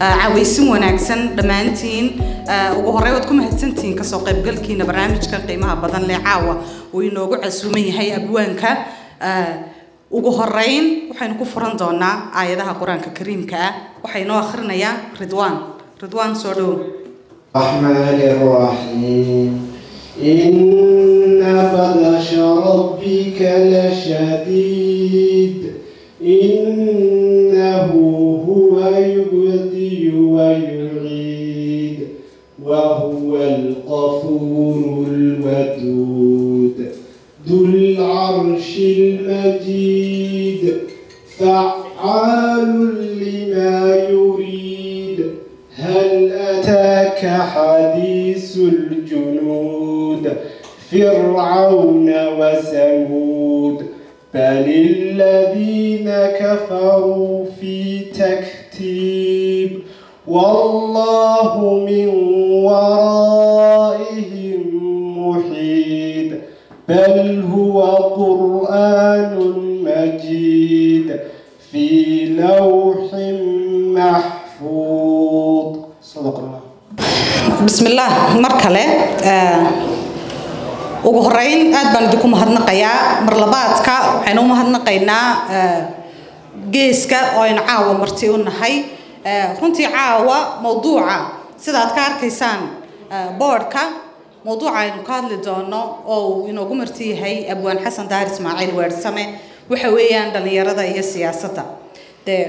عويسين وناكسن دمانتين وهري ودكم هتسنتين كسو قيبقلكينا برنامجكا قيمها بدن لعاوة وينوغو عسومي هاي أبوانكا وهرين وحين كفران دونا آيادها قرآنك كريمكا وحين آخرنا يا رضوان سودو الرحمن الرحيم إن بطش ربك لشديد إنه هو يبدئ ويعيد وهو الغفور الودود ذو العرش المجيد فعال لما يريد هل أتاك حديث الجنود فرعون وثمود بل الذين كفروا في تكتيب والله من ورائهم محيط بل هو قرآن مجيد في لوح محفوظ صدق الله. بسم الله مركلة ugu horeyn aad baan idinku mahadnaqayaa marlabaadka waxaynu mahadnaqaynaa geeska oo aynu caawa marti u nahay runtii caawa mawduuca sida aad ka arkaysaan boardka mawduuca aynu ka hadli doono oo inoogu marti yahay abwaan xasan daahir ismaaciil weersame waxa weeyaan dhalinyarada iyo siyaasadda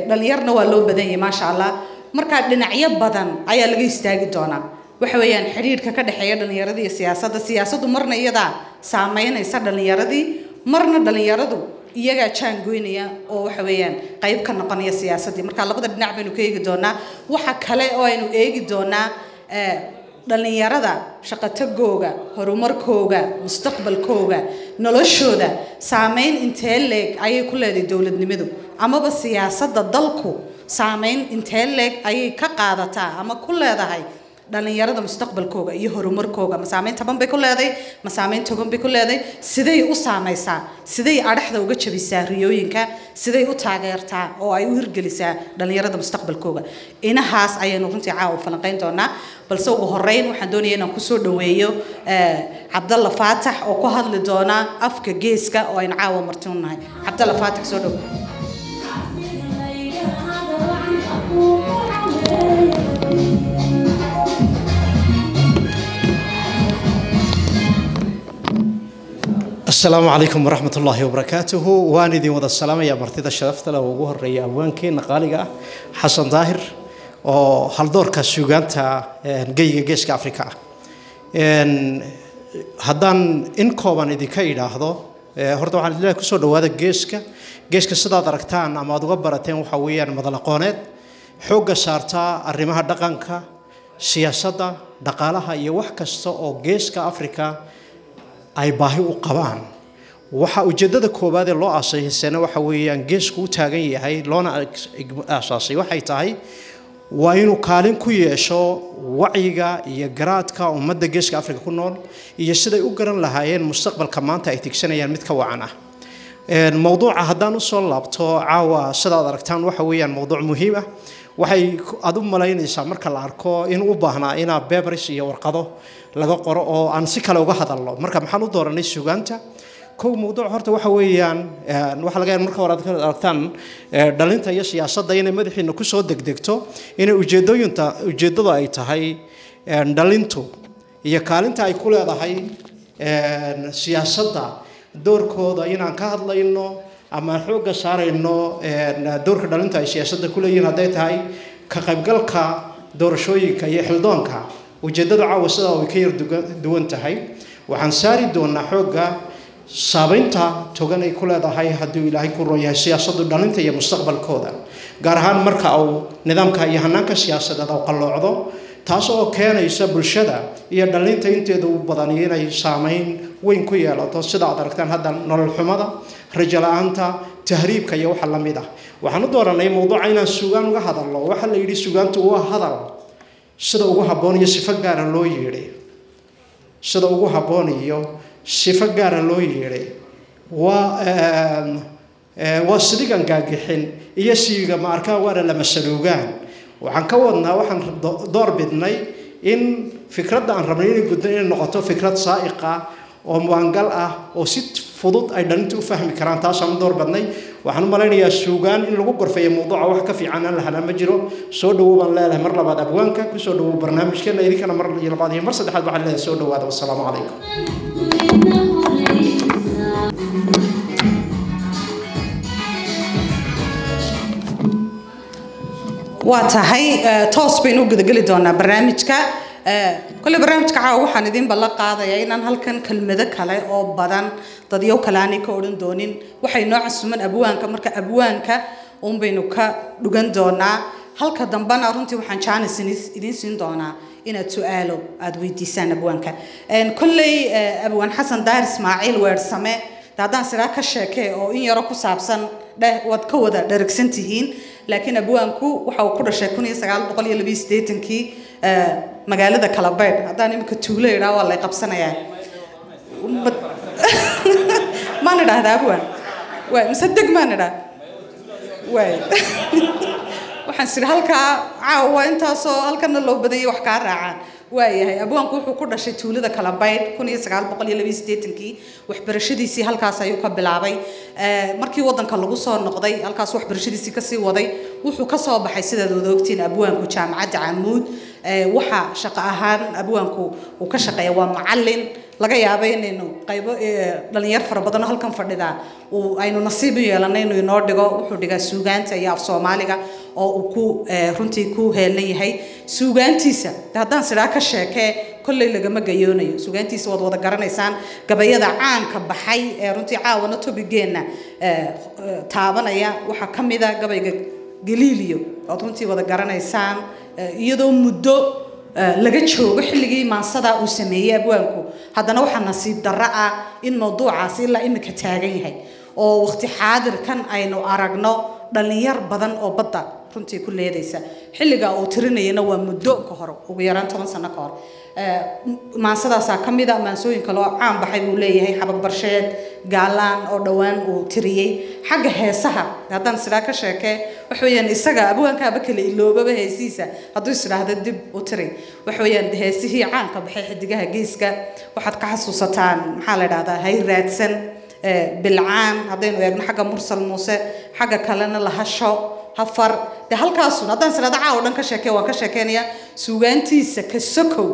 dhalinyarna waa loo badan yahay maasha Allah marka dhinacyo badan ayaa laga istaagi doonaa waxa weeyaan xiriirka ka dhaxeeya dhalinyarada iyo siyaasaddu marna iyada saameynaysa dhalinyaradii marna dhalinyaradu iyaga jaan goynaya oo waxa weeyaan qayb ka noqonaya siyaasadii marka labada dhinac baynu ka eegi doonaa waxa kale oo aynu eegi doonaa dhalinyarada shaqatagooga horumarkooga mustaqbalkooga noloshooda saameyn intee leeg ayay ku leedahay dawladnimadu amaba siyaasadda dalku saameyn intee leeg ayay ka qaadataa ama ku leedahay dhalinyarada mustaqbalkooga iyo horumarkooga ma saameyn taban bay ku leedahay ma saameyn togan bay ku leedahay siday u saameysaa siday adhaxda uga jabisaa riyooyinka siday u taageertaa oo ay u hirgelisaa dhalinyarada mustaqbalkooga inahaas ayaynu runtii caawa falanqayn doonaa balse ugu horeyn waxaan doonayaa inaan ku soo dhaweeyo Cabdalla Faatax oo ku hadli doona afka geeska oo aynu caawa marti u nahay Cabdalla Faatax soo dhaw السلام عليكم ورحمة الله وبركاته واندي وذا السلام يا مرتدى الشرفت له وجوه الرئي أبوانكي نقالية حسن ظاهر وهل دور كسوغانتا جيش كأفريقيا هدان إنكوبان إذا كيدا هذا هردو عن الله كسر هذا جيش كصدا دركتان أما تغبرتين وحويا مضلقونات حوج سارتا الرمها دقنكا سياسة دقالها يوحكستو أو جيش كأفريقيا ay baahi u qabaan waxa ujeedada koobaad ee loo aasaasay waxa weeyaan geesku taagan yahay loona aasaasay waxay tahay waa inuu kaalin ku yeesho wacyiga iyo garaadka ummadda geeska Afrika ku nool iyo siday u garan lahaayeen mustaqbalka maanta ay tigsanayaan mid ka wacan ah mawduuca haddaan u soo laabto caawa sidaad aragtaan waxa weeyaan mawduuc muhiim ah waxay adu malaynaysaa marka la arko in u baahnaa ina papers iyo warqado laga qoro oo aan si kale uga hadalno marka maxaan u dooranay suugaanta kow mawduuc horta waxa weeyaan waxa laga yaabaa marka waraad ka aragtaan dhalinta iyo siyaasadda inay madaxiina ku soo degdegto inay ujeedada ay tahay dhalintu iyo kaalinta ay ku leedahay siyaasadda doorkooda inaan ka hadlayno ama xooga saarayno doorka dhalinta ay siyaasadda ku leeyihiin haday tahay ka qaybgalka doorashooyinka iyo xildoonka ujeedada caawa sida ay ka yar duwan tahay waxaan saari doonaa xooga saabeynta togan ay ku leedahay haddii Ilaahay ku rooyahay siyaasadda dhalinta iyo mustaqbalkooda gaar ahaan marka uu nidaamka iyo hanaanka siyaasadeed uu qalloocdo taas oo keenaysa bulshada iyo dhalinta inteeda u badan inay saameyn weyn ku yeelato sida aad aragtaan hadda nolol xumada rajo la'aanta tahriibka iyo waxa la mid ah waxaan u dooranay mawduuca inaan suugaan uga hadalno waxa la yiri suugaantu waa hadal sida ugu habboon iyo sifo gaar ah loo yeeray sida ugu habboon iyo sifo gaar ah loo yeeray waa sidigan gaagixin iyo siiga ma arkaa waana lama saluugaan waxaan ka wadnaa waxaan door bidnay in fikradda aan rabnay inay guddo inay noqoto fikrad saa'iqa oo muwaangal ah oo si fudud ay dhalinta u fahmi karaan taasaan door badnay waxaan u malaynayaa suugaan in lagu gorfeeyo mawduuca wax ka fiican aan la helaa ma jiro soo dhawow baan leedahay mar labaad abwaanka ku soo dhawow barnaamijkeena idinkana mar labaad iyo mar saddexaad waxaan leedahay soo dhawaada wassalaamu calaykum waa tahay toos baynu u gudageli doonaa barnaamijka كل برنامج كعاو وحنا دين بلقاضة يعني إن هالكن كلمة كلا أو بدن تضيو كلاني كورن دونين وحي نوع السمن أبوانك مرك أبوانك بينك لجن دونا هالك دنبنا رنتي وحن شان السنس إدين سن دونا إن تسألوا أدوي ديسان أبوانك إن كل أبوان حسن دار إسماعيل ورسمة تعدان سراك الشكاء أو إن يراكو سابسن ده وتكودا دركسنتهين لكن أبوانكو وحاو كل شكوني سجال بقولي اللي بيستيتن كي magaalada kala beed hadaan imika tuulo ilaa waa la qabsanayaa ma nidhaahdaa abwaan way masaddeg ma nidhaa way waxaan sir halka caawa intaasoo halkana loo badanyay wax ka raacaan waayahay abwaanku wuxuu ku dhashay tuulada kala beed 1982kii waxbarashadiisii halkaas ayuu ka bilaabay markii wadanka lagu soo noqday halkaas waxbarashadiisii ka sii waday wuxuu ka soo baxay sidaad wada ogtiin abwaanku jaamacadda Camuud waxa shaqo ahaan abwaanku uu ka shaqeeyo waa macallin laga yaabay inaynu qaybo dhalinyar fara badan halkan fadhida oo aynu nasiib u yeelanay inuu inoo dhigo wuxuu dhigaa suugaanta iyo af Soomaaliga oo uu ku runtii ku heelan yahay suugaantiisa haddaan sidaa ka sheekay kullay lagama gayoonayo suugaantiisa wada garanaysaan gabayada caanka baxay ee runtii caawana tobigeena taabanaya waxa kamid ah gabayga Galileo oo runtii wada garanaysaan iyadoo muddo laga joogo xilligii maansada uu sameeyay abwaanku haddana waxa nasiib darro ah in mawduucaasi ilaa imika taagan yahay oo waqti xaadirkan aynu aragno dhalinyar badan oo badda runtii ku leedaysa xilliga uu tirinayna waa muddo ka hor ugu yaraan 10 sano ka hor maansadaas ka mid ah maansooyinka loo caan baxay uu leeyahay xabag barsheed gaalaan oo dhawaan uu tiriyay xagga heesaha haddaan sidaa ka sheekay wax weeyaan isaga abwaankaaba kale iloobaba heesiisa hadduu isiraahdo dib u tiray wax weeyaan heesihii caanka baxay xidigaha geeska waxaad ka xasuusataan maxaa la yiraahdaa hay raadsan bilcaan haddaynu eegno xagga mursal muuse xagga kalena la hasho hafar de halkaasuna haddaan sirada caaw dhan ka sheekay waan ka sheekeynaya suugaantiisa ka sokow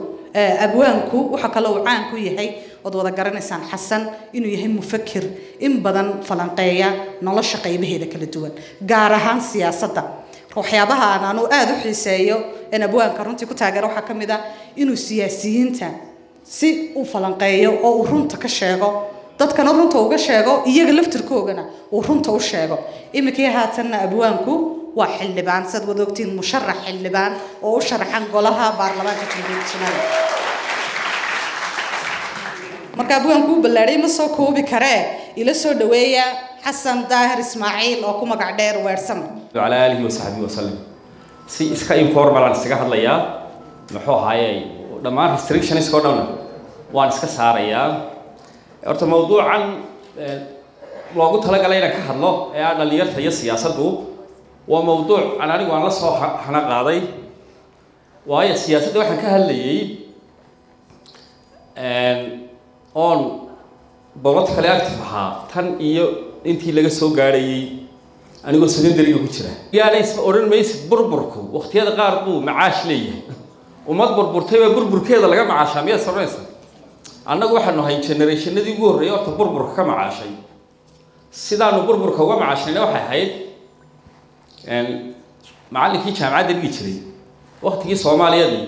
abwaanku waxa kale uu caan ku yahay wad wada garanaysaan xasan inuu yahay mufakir in badan falanqeeya nolosha qaybaheeda kala duwan gaar ahaan siyaasadda waxyaabaha aanu aad u xiiseeyo in abwaanka runtii ku taageero waxa kamid ah inuu siyaasiyiinta si uu falanqeeyo oo uu runta ka sheego dadkana runta uga sheego iyaga laftirkoogana uu runta u sheego imikii haatanna abwaanku waa xildhibaan sad wada ogtiin musharax xildhibaan oo u sharaxan golaha baarlamaanka Jamhuuriyadda Soomaaliya marka abwaanku balaaray ma soo koobi karee ila soo dhaweeya Xasan Daahir Ismaaciil oo ku magac dheer weersan ala alihi wa sahbihi wa sallam si iska informal aan isaga hadlayaa muxuu ahaayay dhamaan restrictions ko dhan waan iska saarayaa horta mawduucan loogu talagalay inaan ka hadlo ee dhalinyarta iyo siyaasaddu waa mawduuc aan anigu aan la soo xana qaaday waayo siyaasadda waxaan ka hadlayay on political active ahaa tan iyo intii laga soo gaarayay anigoo secondary-ga ku jira yaana isma oran maysid burburku waqtiyada qaar buu macaash leeyahay umad burburtay waa burburkeeda laga macaashaa miyaad samaysa annagu waxaanu hay generationadii ugu horreeyay horta burburka ka macaashay sidaanu burburka uga macaashnayna waxay ahayd macallinkii jaamacadda dhigi jiray waqtigii Soomaaliyada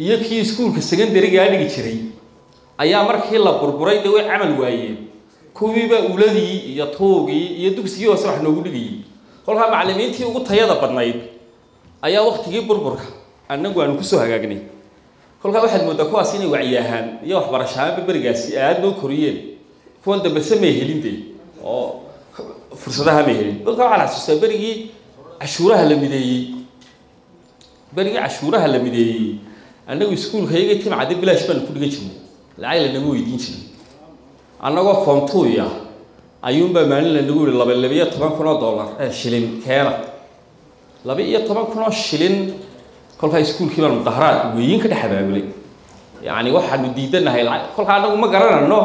iyo kii iskuulka secondary-ga dhigi jiray ayaa markii la burburay daway amal waayeen kuwiiba uladii iyo toogii iyo dugsigii hoose wax noogu dhigay kolka macallimiintii ugu tayada badnayd ayaa waqtigii burburka annagu aanu ku soo hagaagnay kolka waxaad moodaa kuwaas inay wacyiyahaan iyo waxbarashada barigaasi aad loo koriyeen kuwan dambe samay helintay oo fursadaha ma helin kolka waxa la xasuustaa barigii cashuuraha la mideeyay annagu iskuulka iyaga timcada bilaash baan ku dhigan jirnay lacag la nagu weydiin jiray annagoo form 2 ayuunba maalin la nagu yiri $12,000 shilin keena 12 kun oo shilin kolka iskuulkii baan mudaharaad weyn ka dhaxabaabulay yani waxaanu diidanahay kolka anagu ma garanayno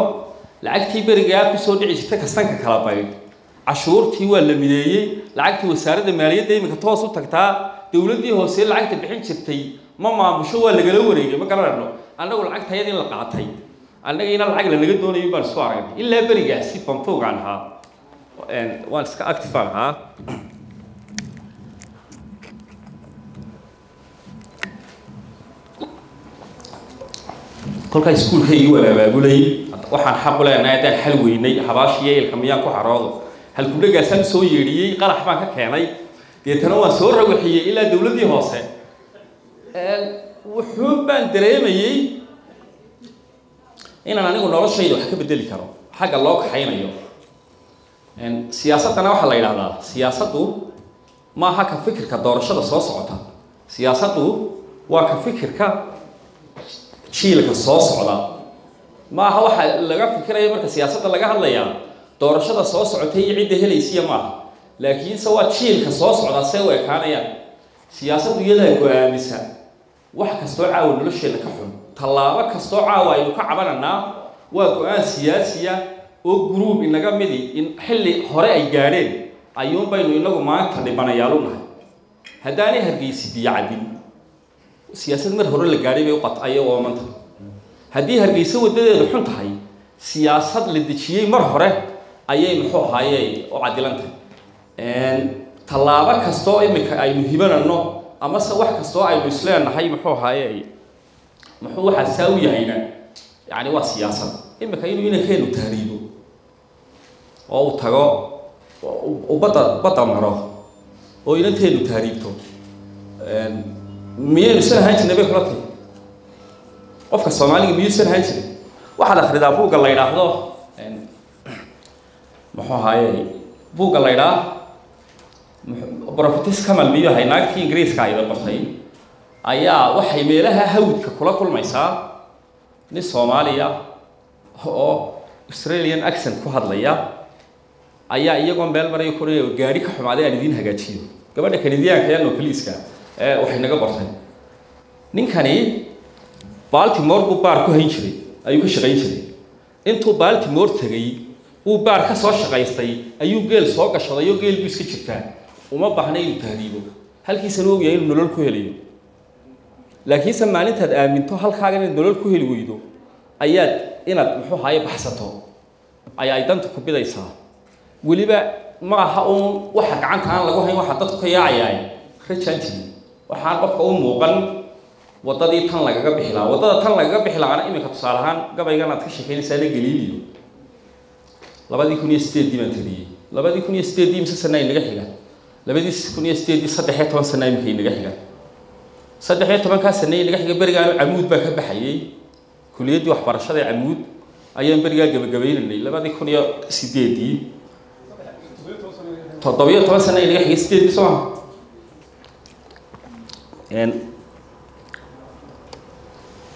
lacagtii beriga ku soo dhici jirtay kastanka kala bayd cashuurtii waa la mideeyay lacagtii wasaaradda maaliyadda imika toos u tagtaa dawladdii hoose lacagta bixin jirtay ma maamusho waa laga wareegay ma garanayno anagu lacagtayada in la qaatay anaga ina lacag la naga doonayo baan soo aragnay ilaa berigaasi fanfoogan ahaa waan iska active ahaa kolka iskuulkaygu wala abaabulay waxaan xaq u leenahay inaan xal weynay xabaashiye ilka miyaan ku xaroodo hal ku dhagaasan soo yeedhiyay qarax baan ka keenay deetana waan soo rawaxiyay ilaa dawladdii hoose wuxuu baan dareemayay inaan anigu noloshayda wax ka bedeli karo xagga loo kaxaynayo siyaasadana waxa la yiraahdaa siyaasaddu ma aha ka fikirka doorashada soo socota siyaasaddu waa ka fikirka jiilka soo socda ma aha waxa laga fikirayo marka siyaasadda laga hadlayaa doorashada soo socotay iyo cidda helaysiya ma laakiin waa jiilka soo socda see way kaanayaan siyaasaddu iyada go'aamisa wax kastoo caawa nolosheena ka xun tallaabo kastoo caawa aynu ka cabananaa waa go'aan siyaasiya oo group inaga midi in xilli hore ay gaadheen ayuun baynu inagu maanta dhibanayaal u nahay haddaanay hargeysi biyo cadin siyaasad mar hore la gaadhay bay u qatay oo maanta haddii hargeysa wadadeedu xun tahay siyaasad la dejiyay mar hore ayay muxuu ahaayay oo cadilantay tallaabo kastoo imika aynu hibanano ama se wax kastoo aynu isleenahay muxuu ahaayay muxuu waxa saaw yahayna yani waa siyaasad imika inuu inankeenu taariibo oo uu tago oo bada maro oo inanteenu taariibto miyaynu san ahaan jirnay bay kula tahay qofka soomaaliga miyuu san ahaan jiray waxaad akhridaa buugga la yidhaahdo muxuu ahaayey buugga la yidhaa Prophetess Kamal miyuu ahay naagtii ingiriiska ayda qortay ayaa waxay meelaha hawdka kula kulmaysaa nin Soomaaliya oo Australian accent ku hadlaya ayaa iyagoo meel maray ku gaari ka xumaaday aan idin hagaajiyo gabadha Kanadiyaanka ee Nookliiska waxay naga qortay ninkani Baltimore buu baar ku hayn jiray ayuu ka shaqayn jiray intuu Baltimore tagay uu baar ka soo shaqaystay ayuu geel soo gashaday oo geel iska jirtaa uma baahnay inuu tahriibo halkiisa loo yahay inuu nolol ku helayo laakiin samaalintaad aaminto halkaaga in nolol ku heli weydo ayaad inaad muxuu ahaay baxsato ay danta ku bidaysaa waliba ma aha waxa gacanta aan lagu hayn waxa dadku ka yaacayay rajanti waxaan qofka u muuqan wadadii tan lagaga bixilaa wadada tan lagaga bixilaana imika tusaalahan gabaygan aad ka shaqeynaysaa la galiiliyo 2008 baan tiriyay 2008 imsa sanay naga xiga 2008 13 sanay imika naga xiga 13 ka sanay naga xiga barigaan amuud baa ka baxayay kuliyadii waxbarashada amuud ayaan bariga gabagabeynay 2008 todobiyo sanay naga xiga 8 soo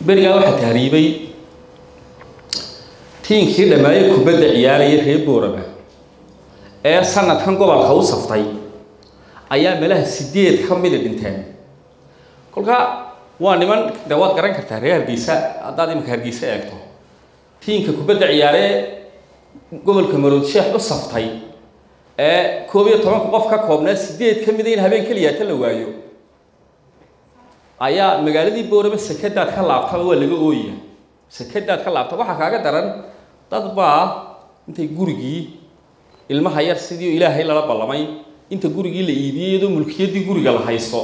beriga waxa taariibay tiinkii dhamaayay kubadda ciyaaraya reer Boorama ee sanadkan gobolka u saftay ayaa meelaha 8 ka mid dhinteen kolka waa niman dawaad garan kartaa reer Hargeysa hadaad imka Hargeysa eegto tiinka kubadda ciyaaraya gobolka Marood Sheekh u saftay ee 12 qof ka koobnaa 8 ka mid in habeen kaliya tan la waayo ayaa magaaladii Boorama sakadaad ka laabtay waa laga ooyay sakadaad ka laabtay waxa kaaga daran dad baa intay gurigii ilmaha yar sidii Ilaahay la ballamay inta gurigii la iibiyay mulkiyadii guriga la haysto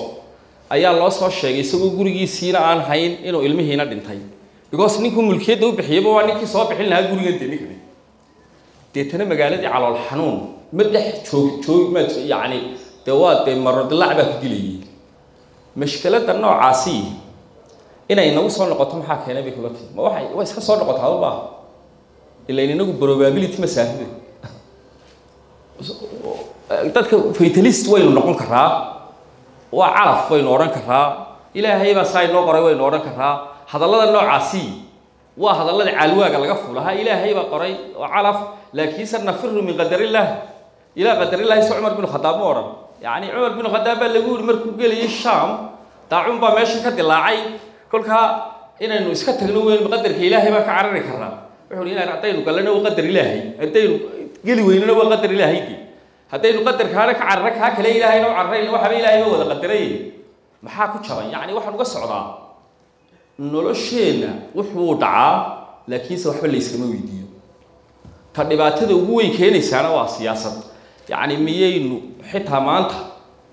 ayaa loo soo sheegay isagoo gurigiisiina aan hayn inuu ilmihiina dhintay because ninku mulkiyada u bixiyay waa ninkii soo bixin lahaa gurigan deegaanka deetana magaaladii calool xanuun madax joog ma yaani dawaad marad lacba ku dilay mashkalada noocaasi inay nagu soo noqoto maxaa keenay bay kulati ma waxay way iska soo noqotaa baa ilaa inagu probability ma saahid dadka fatalist way noqon karaa waa calaf way oran karaa ilaahay baa saay noo qoray way oran karaa hadallada noocaasi waa hadallada calwaaga laga fulaha ilaahay baa qoray oo calaf laakiin san nafiru min qadarillah ila qadarillah Umar bin Khattab oran يعني عمر بن الخطاب لغور مركو غلي الشام داعون با meesha ka dilaacay kolka inaynu iska tagno weyn qadarka ilaahay ba ka carari karnaa wuxuu inaan ardaydu galana oo qadar ilaahay ardaydu geli weynana waa qadar ilaahay haddaynu qadarkaana ka carara ka kale ilaahayna oo carrayna waxa ilaahay ma wada qadaray maxaa ku jaban yani waxaan uga socdaa nolosheena wuxuu dhacaa laakiin waxba la iskama weydiiyo ta dhibaatada ugu weyn keenaysaana waa siyaasad يعني ميينو حتى مانتا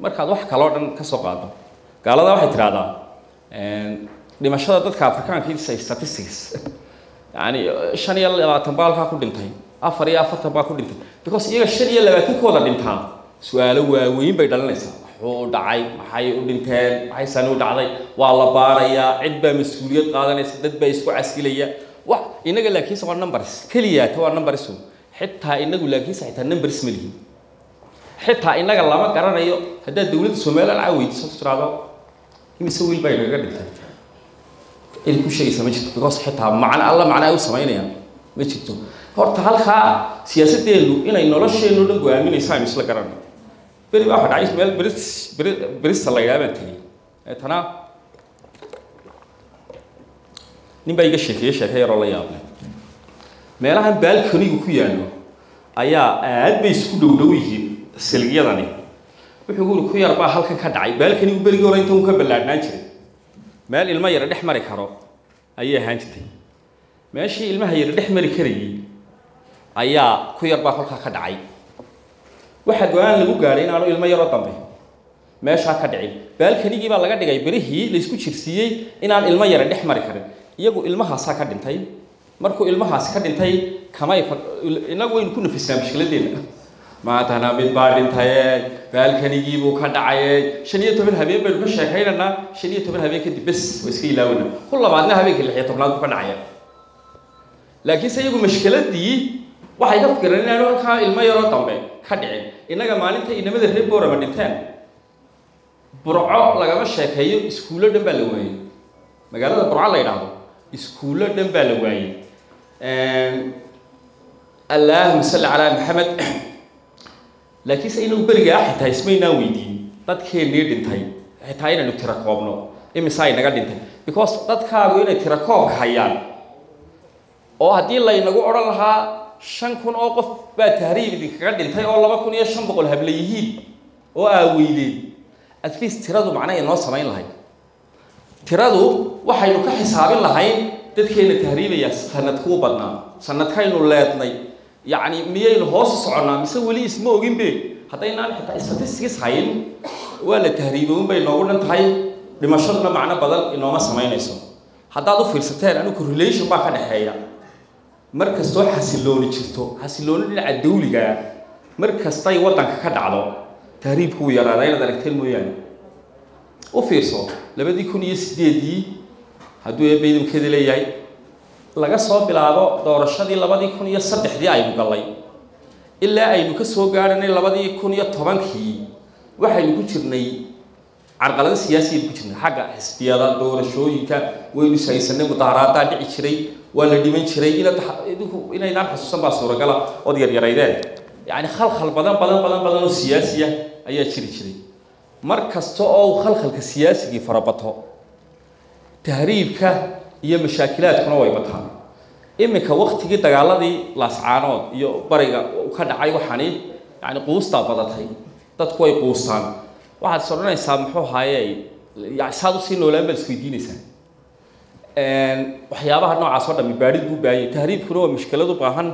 markaad wax kale oo dhan ka soo qaado gaalada waxay tiraahdaa dhimashada dadka Afrikaanka ee statistics yani 25 baalka ku dhintay 44 baa ku dhintay because iyaga 25 kooda dhintaan su'aalo waaweyn bay dhalanaysaa wuxuu dhacay maxay u dhinteen maxay san u dhacday waa la baarayaa cid baa mas'uuliyad qaadanaysa dad baa isku caskilaya wax inaga laakiin waa numbers kaliya waa numbers xitaa inagu laakiin xitaa numbers ma lihin حتى إنك لما قررنا يو هذا الدولة الصومالية العويد سأسترادو يمسوي الباقي قدرت إلى كل شيء سمجت بقص حتى معنا الله معنا أو سمعنا يعني مجتو هرت هالخا سياسة ديلو إنه لا شيء إنه نقول أمين إسحاق مثل قررنا بري واحد عايش مال بريس الله يعمل تاني تنا نبي الشيء يرى الله يعمل ما لهم بالكني وكيانو أيا عاد بيسكو دويه سلقيادني wuxuu guur ku yar baa halkan ka dhacay baalkani uu bariga hore inta uu ka balaadnaan jiray meel ilmo yar dhex mari karo ayay ahaan jirtay meeshii ilmaha yar dhex mari karayay ayaa ku yar baa halka ka dhacay waxa go'aan lagu gaaray in aanu ilmo yar oo dambe meesha ka dhicin baalkanigii baa laga dhigay barihii la isku jirsiiyay in aan ilmo yar dhex mari karin iyagu ilmahaas ka dhintay markuu ilmahaas ka dhintay kamay inagu weyn ku nafisnaa mushkiladeena ما تنا من بعدين تاي بالكنيجي بوكا دعاية شنية تبين هبين بيركش شاكينا شنية تبين هبين كده بس ويسكي لاونا كل ما بعدنا هبين كله حياتنا بوكا دعاية لكن سيجو مشكلة دي واحد يفكر إن أنا خا الماء طبعا خدعين إنك مالين تي إنما ذهب بورا مدينتين برعاء لقى مش شاكيو سكولة دبلوي مقالة برعاء لا ينادو سكولة دبلوي اللهم صل على محمد لكن سينو برجع حتى اسمينا ويدين تدخل نيردنتاي حتى هنا نتركوبنا إمساي نقدنتاي because تدخل وين نتركوب خيال أو هدي الله ينقو أرلها شنكون أوقف بتهريب ذي قدنتاي أو الله بكون يشن بقول هبليهيد أو أويدين أتفيس ترادو معناه الناس سمعين لهاي ترادو وحي نك حساب لهاي تدخل التهريب يا سنة كوبنا سنة كاين ولادني يعني مية هوس صعنا مسوي اسمه جنبي حتى إن حتى استاتستيكس هاين ولا تهريبهم بينهم نتهاي لمشروعنا معنا بدل إنه ما سمعنا اسمه حتى هذا فرصتين أنو كورليشن ما كان حيا مركز تو حسيلوني شفتو حسيلوني الدولي جا مركز تاي وطن كحد على تهريب هو يرى لا يقدر يكتل ميان وفرصة لبدي يكون يسديدي هدو يبيدم كده ليه جاي laga soo bilaabo doorashadii 2003 aynu galay ilaa aynu ka soo gaaranay 2010kii waxaynu ku jirnay carqalada siyaasiyeed ku jirnay xagga xisbiyada doorashooyinka waynu saysanay mudaaraada dhici jiray waa la dhiman jiray inay xasuusan baa suuragal oo yar-yaraydeen yani khalkhal badan oo siyaasiya ayaa jiray mar kasta oo khalkhalka siyaasiga farabato tahriibka iyo mashaakilaadkuna way bataan imika waqtigii dagaaladii laascaanood iyo bariga ka dhacay waxani yani quusta badatay dadku way quustaan waxaad soranaysaa muxuu haayay saad u sii noolaan bal isweydiinaysaa waxyaabaha noocaas oo dhammi baadhid buu baayay tahriibkuna waa mushkilad u baahan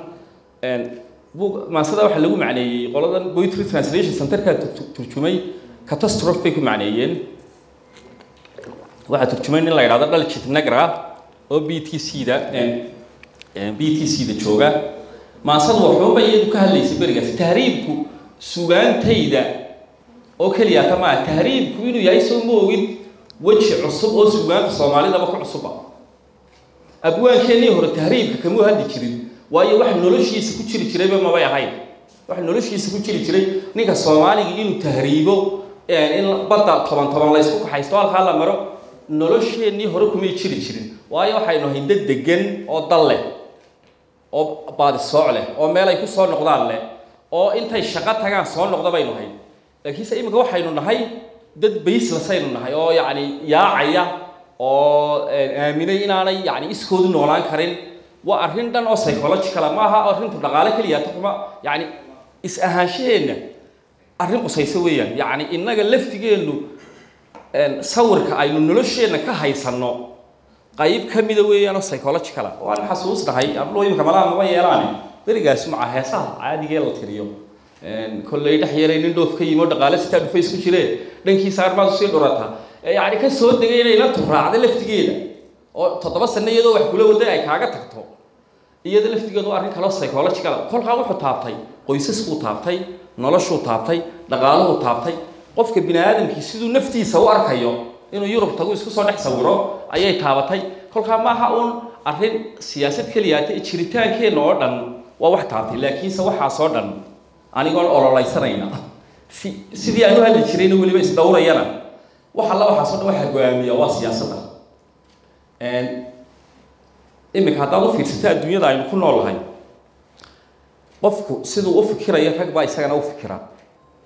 maasada waxa lagu macneeyay qoladan poetry translation centerka turjumay catastrophe bay ku macneeyeen waxa turjumay in la yiraahdo dhaljit nagra oo BTC da jooga maasad wuxuu bayay ka hadlaysay barigaas tahriibku suugaantayda oo kaliya kama tahriibku inuu yahay soo moogid waji cusub oo suugaanta Soomaalida ba ku cusub abwaankeenii hore tahriibka kama hadli jirin waayo wax noloshiisa ku jiri jiray ma way ahayn wax noloshiisa ku jiri jiray ninka Soomaaliga inuu tahriibo in badda toban la isku haysto halka la maro nolosheenii hore kuma jiri jirin waayo waxaynu hayn dad degan oo dal leh oo baad soo leh oo meel ay ku soo noqdaan leh oo intay shaqo tagaan soo noqdo baynu hayn laakiin se imika waxaynu nahay dad baseless aynu nahay oo yacni yaacaya oo aaminay inaanay yacni iskoodu noolaan karin waa arrin dhan oo psychological ma aha arrintu dhaqaale keliya kuma yacni is ahaanshaheena arrin qusayso weeyaan yacni innaga laftigeenu sawirka aynu nolosheena ka haysanno qayb ka mida weeyaan oo psychological waan xasuusnahay ablooyinka malaha ma yeelaan berigaas ma heesaha caadiga la tiriyo kolley dhaxyeelay nin dhoof ka yimo dhaqaale sita dhufays ku jireen dhankiisa armaad soo dhorata yacni ka soo degay inay la turaacdo laftigeeda oo 7 sano iyadoo wax kula waday ay kaaga tagto iyada laftigeedu arrin kale psychological kolkaa wuxuu taabtay qoysasku taabtay noloshu taabtay dhaqaaluhu taabtay qofka bini'aadamkii siduu naftiisa u arkayo inuu Yurub tago isku soo dhex sawiro ayay taabatay kolkaa maaha uun arrin siyaasad kaliya ah jiritaankeena oo dhan waa wax taabtay laakiin se waxa soo dhan anigoon ololeysanayna sidii aanu hadli jirayna weliba isdhowrayana waxa la waxa soo dhan waxa go'aamiya waa siyaasadda imika haddaad u fiirsata adduunyada aynu ku noolahay qofku siduu u fikirayo rag baa isagana u fikira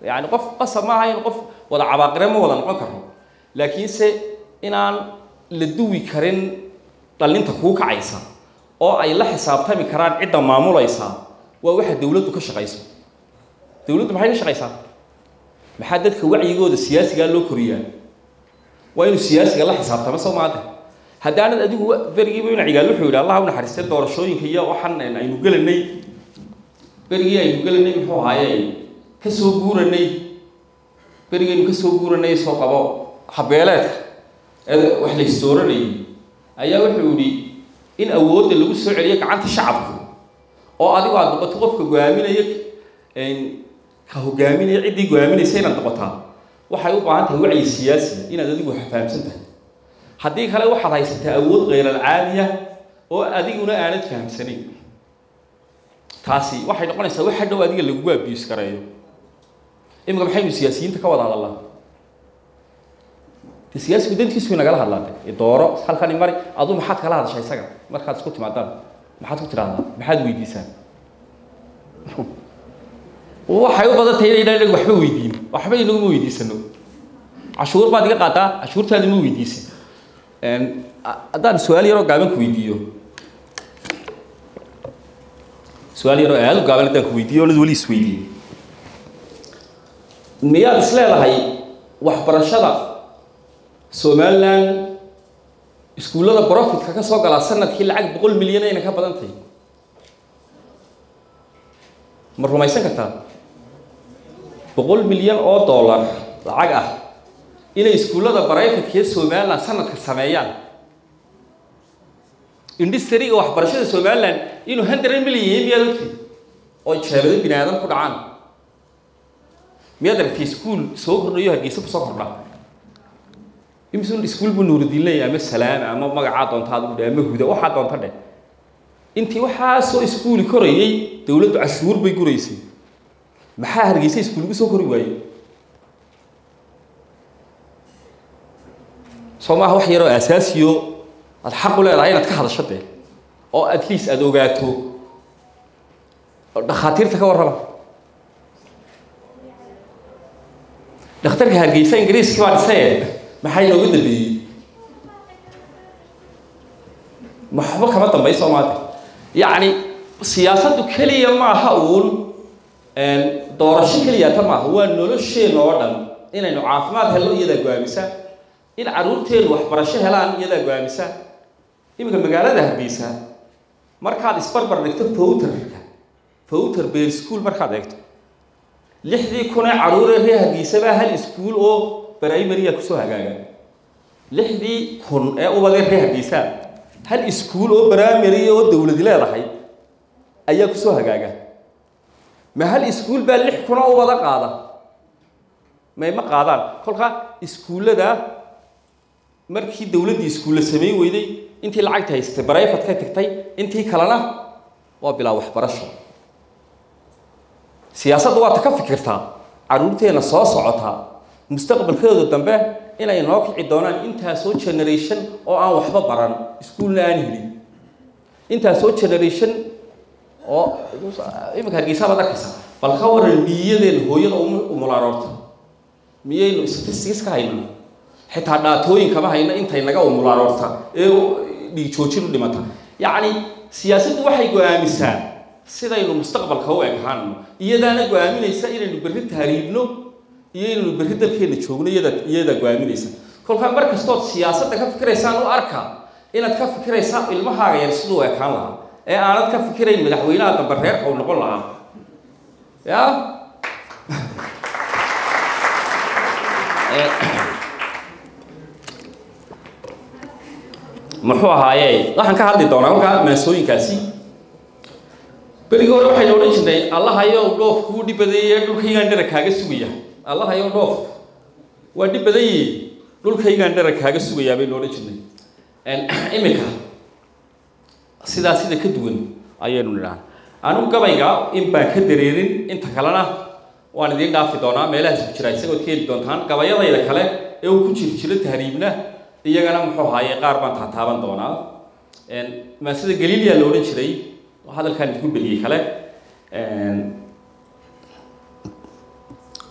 yacni qof qasab maaha in qof wada cabaaqire ma wada noqon karo laakiinse inaan la duwi karin dhalinta kuu kacaysa oo ay la xisaabtami karaan cidda maamulaysa waa waxa dawladdu ka shaqayso dawladdu maxay ka shaqaysaa maxaa dadka wacyigooda siyaasiga loo koriyaa waa inuu siyaasiga la xisaabtamo Soomaaliya haddaanad adigu berigiiba ina cigaal wuxuu yidhi allah u naxariistay doorashooyinka iyo waxaan aynu gelinay berigii aynu gelinay muxuu ahaayey ka soo guuranay berigaynu ka soo guuranay soo qabo habeeleedka wax la istooranayay ayaa wuxuu yidhi in awoodda lagu soo celiyo gacanta shacabka oo adigu aad noqoto qofka go'aaminaya ka hogaaminaya ciddii go'aaminaysa inaad noqotaa waxay u baahan tahay wacyi siyaasi inaad adigu fahamsan tahay haddii kale waxaad haysataa awood غير العادية oo adiguna aanad fahamsanayn taasi waxay noqonaysaa waxa dhow adiga lagu abuse karayo imika maxay siyaasiyiinta ka wada hadalaa siyaasigu dantiisu naga hadlaatay dooro halkan mari adu maxaad kala hadashay isaga markaad isku timaadaan maxaad ku tiraahdaa maxaad weydiisan waxay u badan tahay inay waxba weydiin waxba inagu weydiisano cashuur baad iga qaataa cashuurtaada ma weydiisan haddaan su'aal yar oo gaaban ku weydiiyo su'aal yar oo aad u gaaban haddaan ku weydiiyo la wali isweydiiyo miyaad isleedahay waxbarashada Somaliland iskuulada profitka ka soo gala sanadkii lacag 100 milyan ayna ka badan tahay ma rumaysan kartaa 100 milyan oo dollar lacag ah inay iskuulada private Somaliland sanadka sameeyaan industry waxbarashada Somaliland inuu 100 milyan miyadki oo jeebada bini'aadam ku dhacaan miyad aragtay iskuul soo kordhayo Hargeysa ku soo kordhaa imsun iskuul bu Nuuruddin leeyahay ama Salaam ama magaca doontaad u dhaama huda waxa doonta dhe intii waxa soo iskuul korayay dawladdu cashuur bay gureysay maxaa Hargeysa iskuulku soo kori waayay Soomaha wax yar oo asaasiyo ad xaq u leedahay inaad ka hadashade oo at least aad ogaato dhakhaatiirta ka warraba dhakhtarka Hargeysa Ingiriiska waa dhisay maxay loogu dambeeyay maxba kama dambeey Soomaaliya yaani siyaasaddu kaliya ma aha uun doorasho kaliya ma aha waa nolosheena oo dhan inaynu caafimaad helo iyada go'aamisa in caruurteedu waxbarasho helaan iyada go'aamisa imika magaalada Hargeysa markaad isbarbar dhigto fowter beer school markaad eegto 60 kun caruur ee Hargeysa baa hal iskuul oo primary ku soo hagaaga 60 kun ee u wada Hargeysa hal iskuul oo primary oo dawladda leedahay ayaa ku soo hagaaga ma hal iskuul baa 6 kun oo wada qaada ma qaadaan kolka iskuulada markii dawladda iskuul sameey weyday intii lacagta haystay private ka tagtay intii kalena waa bilaa waxbarasho siyaasaddu waa ka fikirtaa caruurteena soo socota mustaqbalkooda dambe inay noo kici doonaan inta soo generation oo aan waxba baran iskuulna aan helin inta soo generation oo imika Hargeysa baad arkaysaa bal ka waran niyadeen hooyada umulaarorta miyaynu statistics ka hayno xitaa dhaatooyin kama hayno intay naga umulaarorta ee dhiig joojin u dhimata yacni siyaasaddu waxay go'aamisaa sidaynu mustaqbalka u ekaano iyadaana go'aaminaysa inaynu berri tahriibno iyo inaynu berri dalkeena joogno iyada go'aaminaysa kolkaa mar kastood siyaasadda ka fikiraysaan u arka inaad ka fikiraysaa ilmahaaga yar siduu ekaan lahaa ee aanad ka fikirayn madaxweynaha dambe reerka uu noqon lahaa ya muxuu ahaayee waxaan ka hadli doonaa markaa maasooyinkaasi berigii hore waxaynu odhan jirnay allahayow dhoof kuu dhib badeeyey dhulkaygaan dhara kaaga sugaya allahayow dhoof waa dhib badanyey dhulkaygaan dhara kaaga sugayaa baynu odhan jirnay iminka sidaa sida ka duwan ayaynu nidhahan anigu gabayga in baan ka dareerin inta kalena waan idiin dhaafi doonaa meelahaas ku jira isagood ka heli doontaan gabayadayda kale ee uu ku jiro tahriibna iyagana muxuu ahaaye qaar baan taataaban doonaa maasida galiiliya la odhan jiray hadalkaan idinku beliyey kale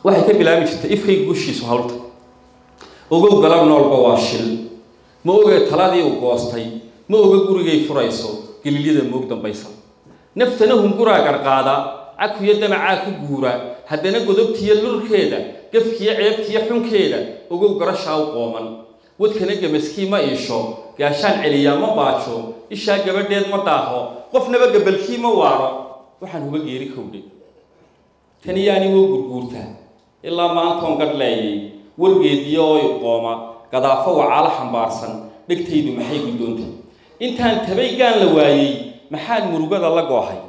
waxay ka bilaabi jirtay ifkayga gushiisu hawlta ogow galab noolba waa shil ma oge taladii uu goostay ma oga gurigay furayso galiilyada moog dambaysa naftana hunguraa garqaada cakuyo damacaa ku guura haddana godobtiyo lurkeeda gafkiyo ceebtiyo xunkeeda ogow garashaa u qooman wadkana gemaskii ma iisho gaashaan celiyaa ma baajo ishaa gabadheed ma daaho qofnaba gabalkii ma waaro waxaan huba geeri kowdhe tani yaani woo gurguurtaa ilaa maantoon gadhleeyay wargeediyo ooy qooma gadaafo wacaalo xambaarsan dhegtaydu maxay guddoontay intaan tabaygaan la waayey maxaad murugada la goohay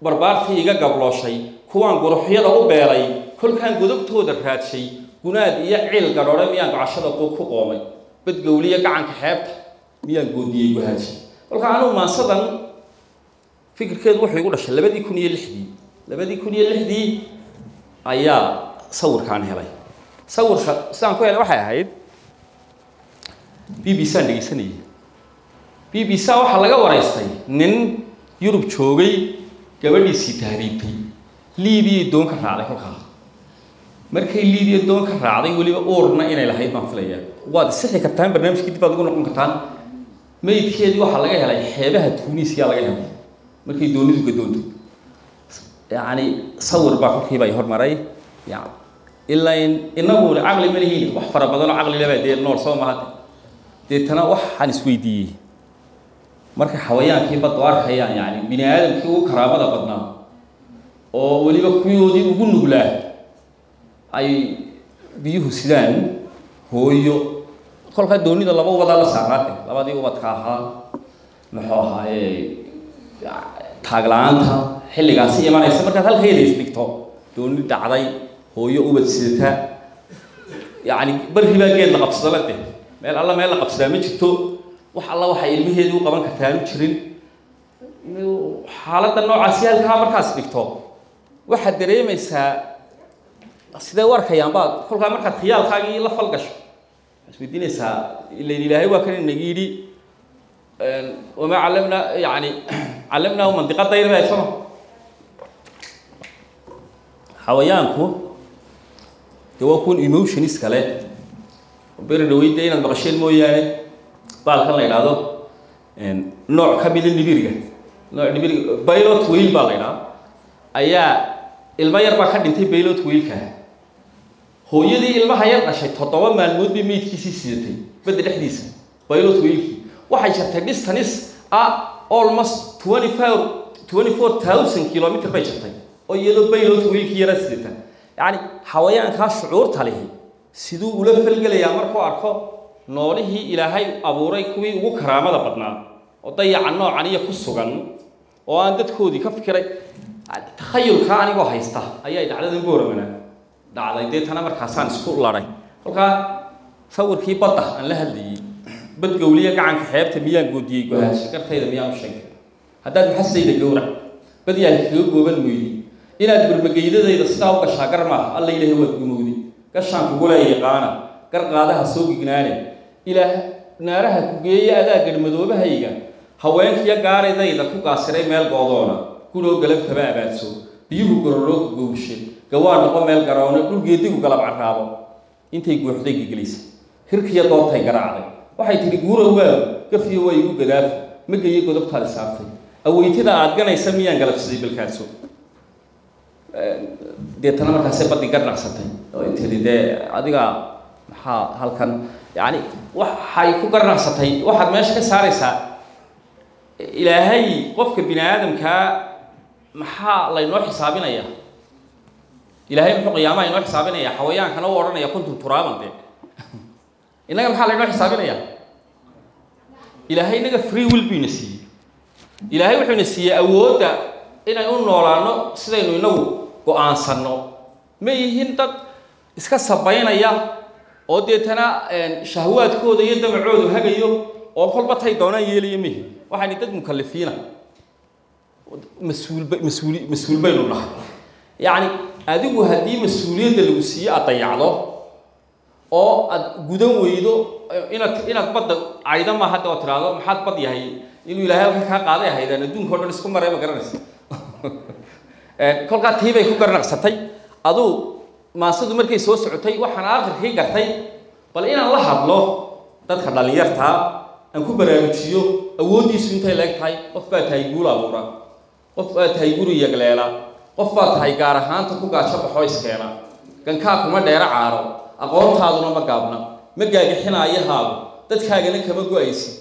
barbaartii iga gablooshay kuwaan guruxyada u beelay kolkaan godobtooda raadshay gunaad iyo ciil gadhoore miyaan gocashada ku qoomay badgowliya gacanka xeebta miyaan goodiyey guhaaji kolka anugu maasadan fikirkeedu wuxuu igu dhashay 2006 ayaa sawirkaan helay sawirka sidaan ku helay waxay ahayd BBC aan dhegeysanayay BBC waxaa laga waraystay nin Yurub joogay gabadhiisii tahriibtay Liibiya doon ka raacday kolkaa markay Liibiya doon ka raacday waliba oorna inay lahayd ma filayaa waad sixi kartaan barnaamijkii dib aad ugu noqon kartaan meydkeedii waxaa laga helay xeebaha Tunisia laga helay markay doonidu gadoontay yani sawir baa kolkiiba ay hormaray yani ilaa inagu aqli ma leeyahay wax fara badan oo aqli leeyahay nool soo ma hada deetana waxaan isweydiiyey marka xawayaankii bad arkayaan yani bini aadamkii uu karaamada badnaa oo waliba kuyoodii ugu nuglaa ay biyuhu sidaan hooyo kolka doonida laba wada la saaraatay labadii ubadka ahaa muxuu ahaaye taaglaanta xilligaas imanaysa markaad halkeeda isdhigto dooni dhacday hooyo ubad sidata yani barri baa geed la qabsadalade meel alla meel la qabsadaa ma jirto wax alla waxa ilmaheedu qaban kartaa aanu jirin xaaladda noocaas halka markaas dhigto waxa dareemaysaa sidee warkayaan baad kolka markaad khiyaalkaagii la falgasho isweydiinaysaa ilaahay waa kan inaga yidhi وما علمنا يعني علمناه منطقة دايرة بيسمه حويانكو يكون emotionist كله وبيردوي دينا البقشين مويانه بالكلا ينادو نوع كميل النبيرة نوع النبيرة بايلوت ويل بالينا أيا الماير بكر نتي بايلوت ويل كه هو يدي الماير عشان تطور معلومات بميت كيسي سيدتي بدل حديث بايلوت ويل waxay jirtay distance almost 24,000 kilometer bay jirtay oo iyadoo baylot wiilkii yara sidata yani xawayaanka shucuurta leh sidoo ula falgalaya markuu arko noolihii ilaahay abuuray kuwii ugu karaamada badnaa oo dayacan noocan iyo ku sugan oo aan dadkoodii ka fikiray takhayulka anigoo haysta ayay dhacdadan booramana dhacday deetana markaasaan isku laray kolka sawirkii badda aan la hadlayay badgowliya gacanka xeebta miyaan goodiyey go'aansho kartayda miyaan u sheegay haddaad xasayda gowrac badiyaan kaga gooban mooydi inaad burmageydadayda sidaa u gashaa gar maaha alla ilaahay waad gumowdi gashaan kugula yaqaana gar qaadaha soo gignaane ilaah naaraha ku geeya adaa garmadoobahayga haweenkiya gaaridayda ku gaasiray meel goodoona guroo galabtaba abaadso biyuhu gororoo ku gowshay gawaa noqo meel garoone dhulgeedigu galab carraabo intay guuxday giglaysa hirkiya doortay garaacday waxay tiri guura waa gafiyo way igu gadaaf ma geeyay godobta la saartay aweytida aad ganaysa miyaan galabsaday bilkaasoo deetana markaasay baddi garnaqsatay oo intay dee adiga maxaa halkan yani waxay ku garnaqsatay waxaad meesha ka saaraysaa ilaahay qofka bini aadamka maxaa laynoo xisaabinaya ilaahay muxuu qiyaamaha inoo xisaabinaya xawayaankana u odhanaya kuntum turaaban dee innaga maxaa laynoo xisaabinaya ilaahay inaga free will buu ina siiyey ilaahay wuxuu ina siiyey awoodda inay u noolaano sidaynu inagu go-aansanno ma yihiin dad iska sabaynaya oo deetana shahwaadkooda iyo damacoodu hagayo oo kolba tay doonaan yeelaya mihi waxaani dad mukallifiina mas-uul baynu nahay yacni adigu haddii mas-uuliyadda lagu siiyo aad dayacdo oo aad gudan weydo inaad badda cayda ma hadda oo tiraahdo maxaad bad yahay inuu ilaahay halka kaa qaaday ahaydaan adduunka o dhan isku maray ma garanaysa kolkaa tii bay ku garnaqsatay aduu maasadu markay soo socotay waxaan aakhirkii gartay bal inaan la hadlo dadka dhallinyartaa aan ku baraarujiyo awooddiisu intay leeg tahay qof baa tahay guul abuura qof baa tahay guri yagleela qof baa tahay gaar ahaanta ku gaajo baxoo iskeena gankaa kuma dheera caaro aqoontaaduna ma gaabna ma gaagixinaayahaagu dadkaagana kama go-aysid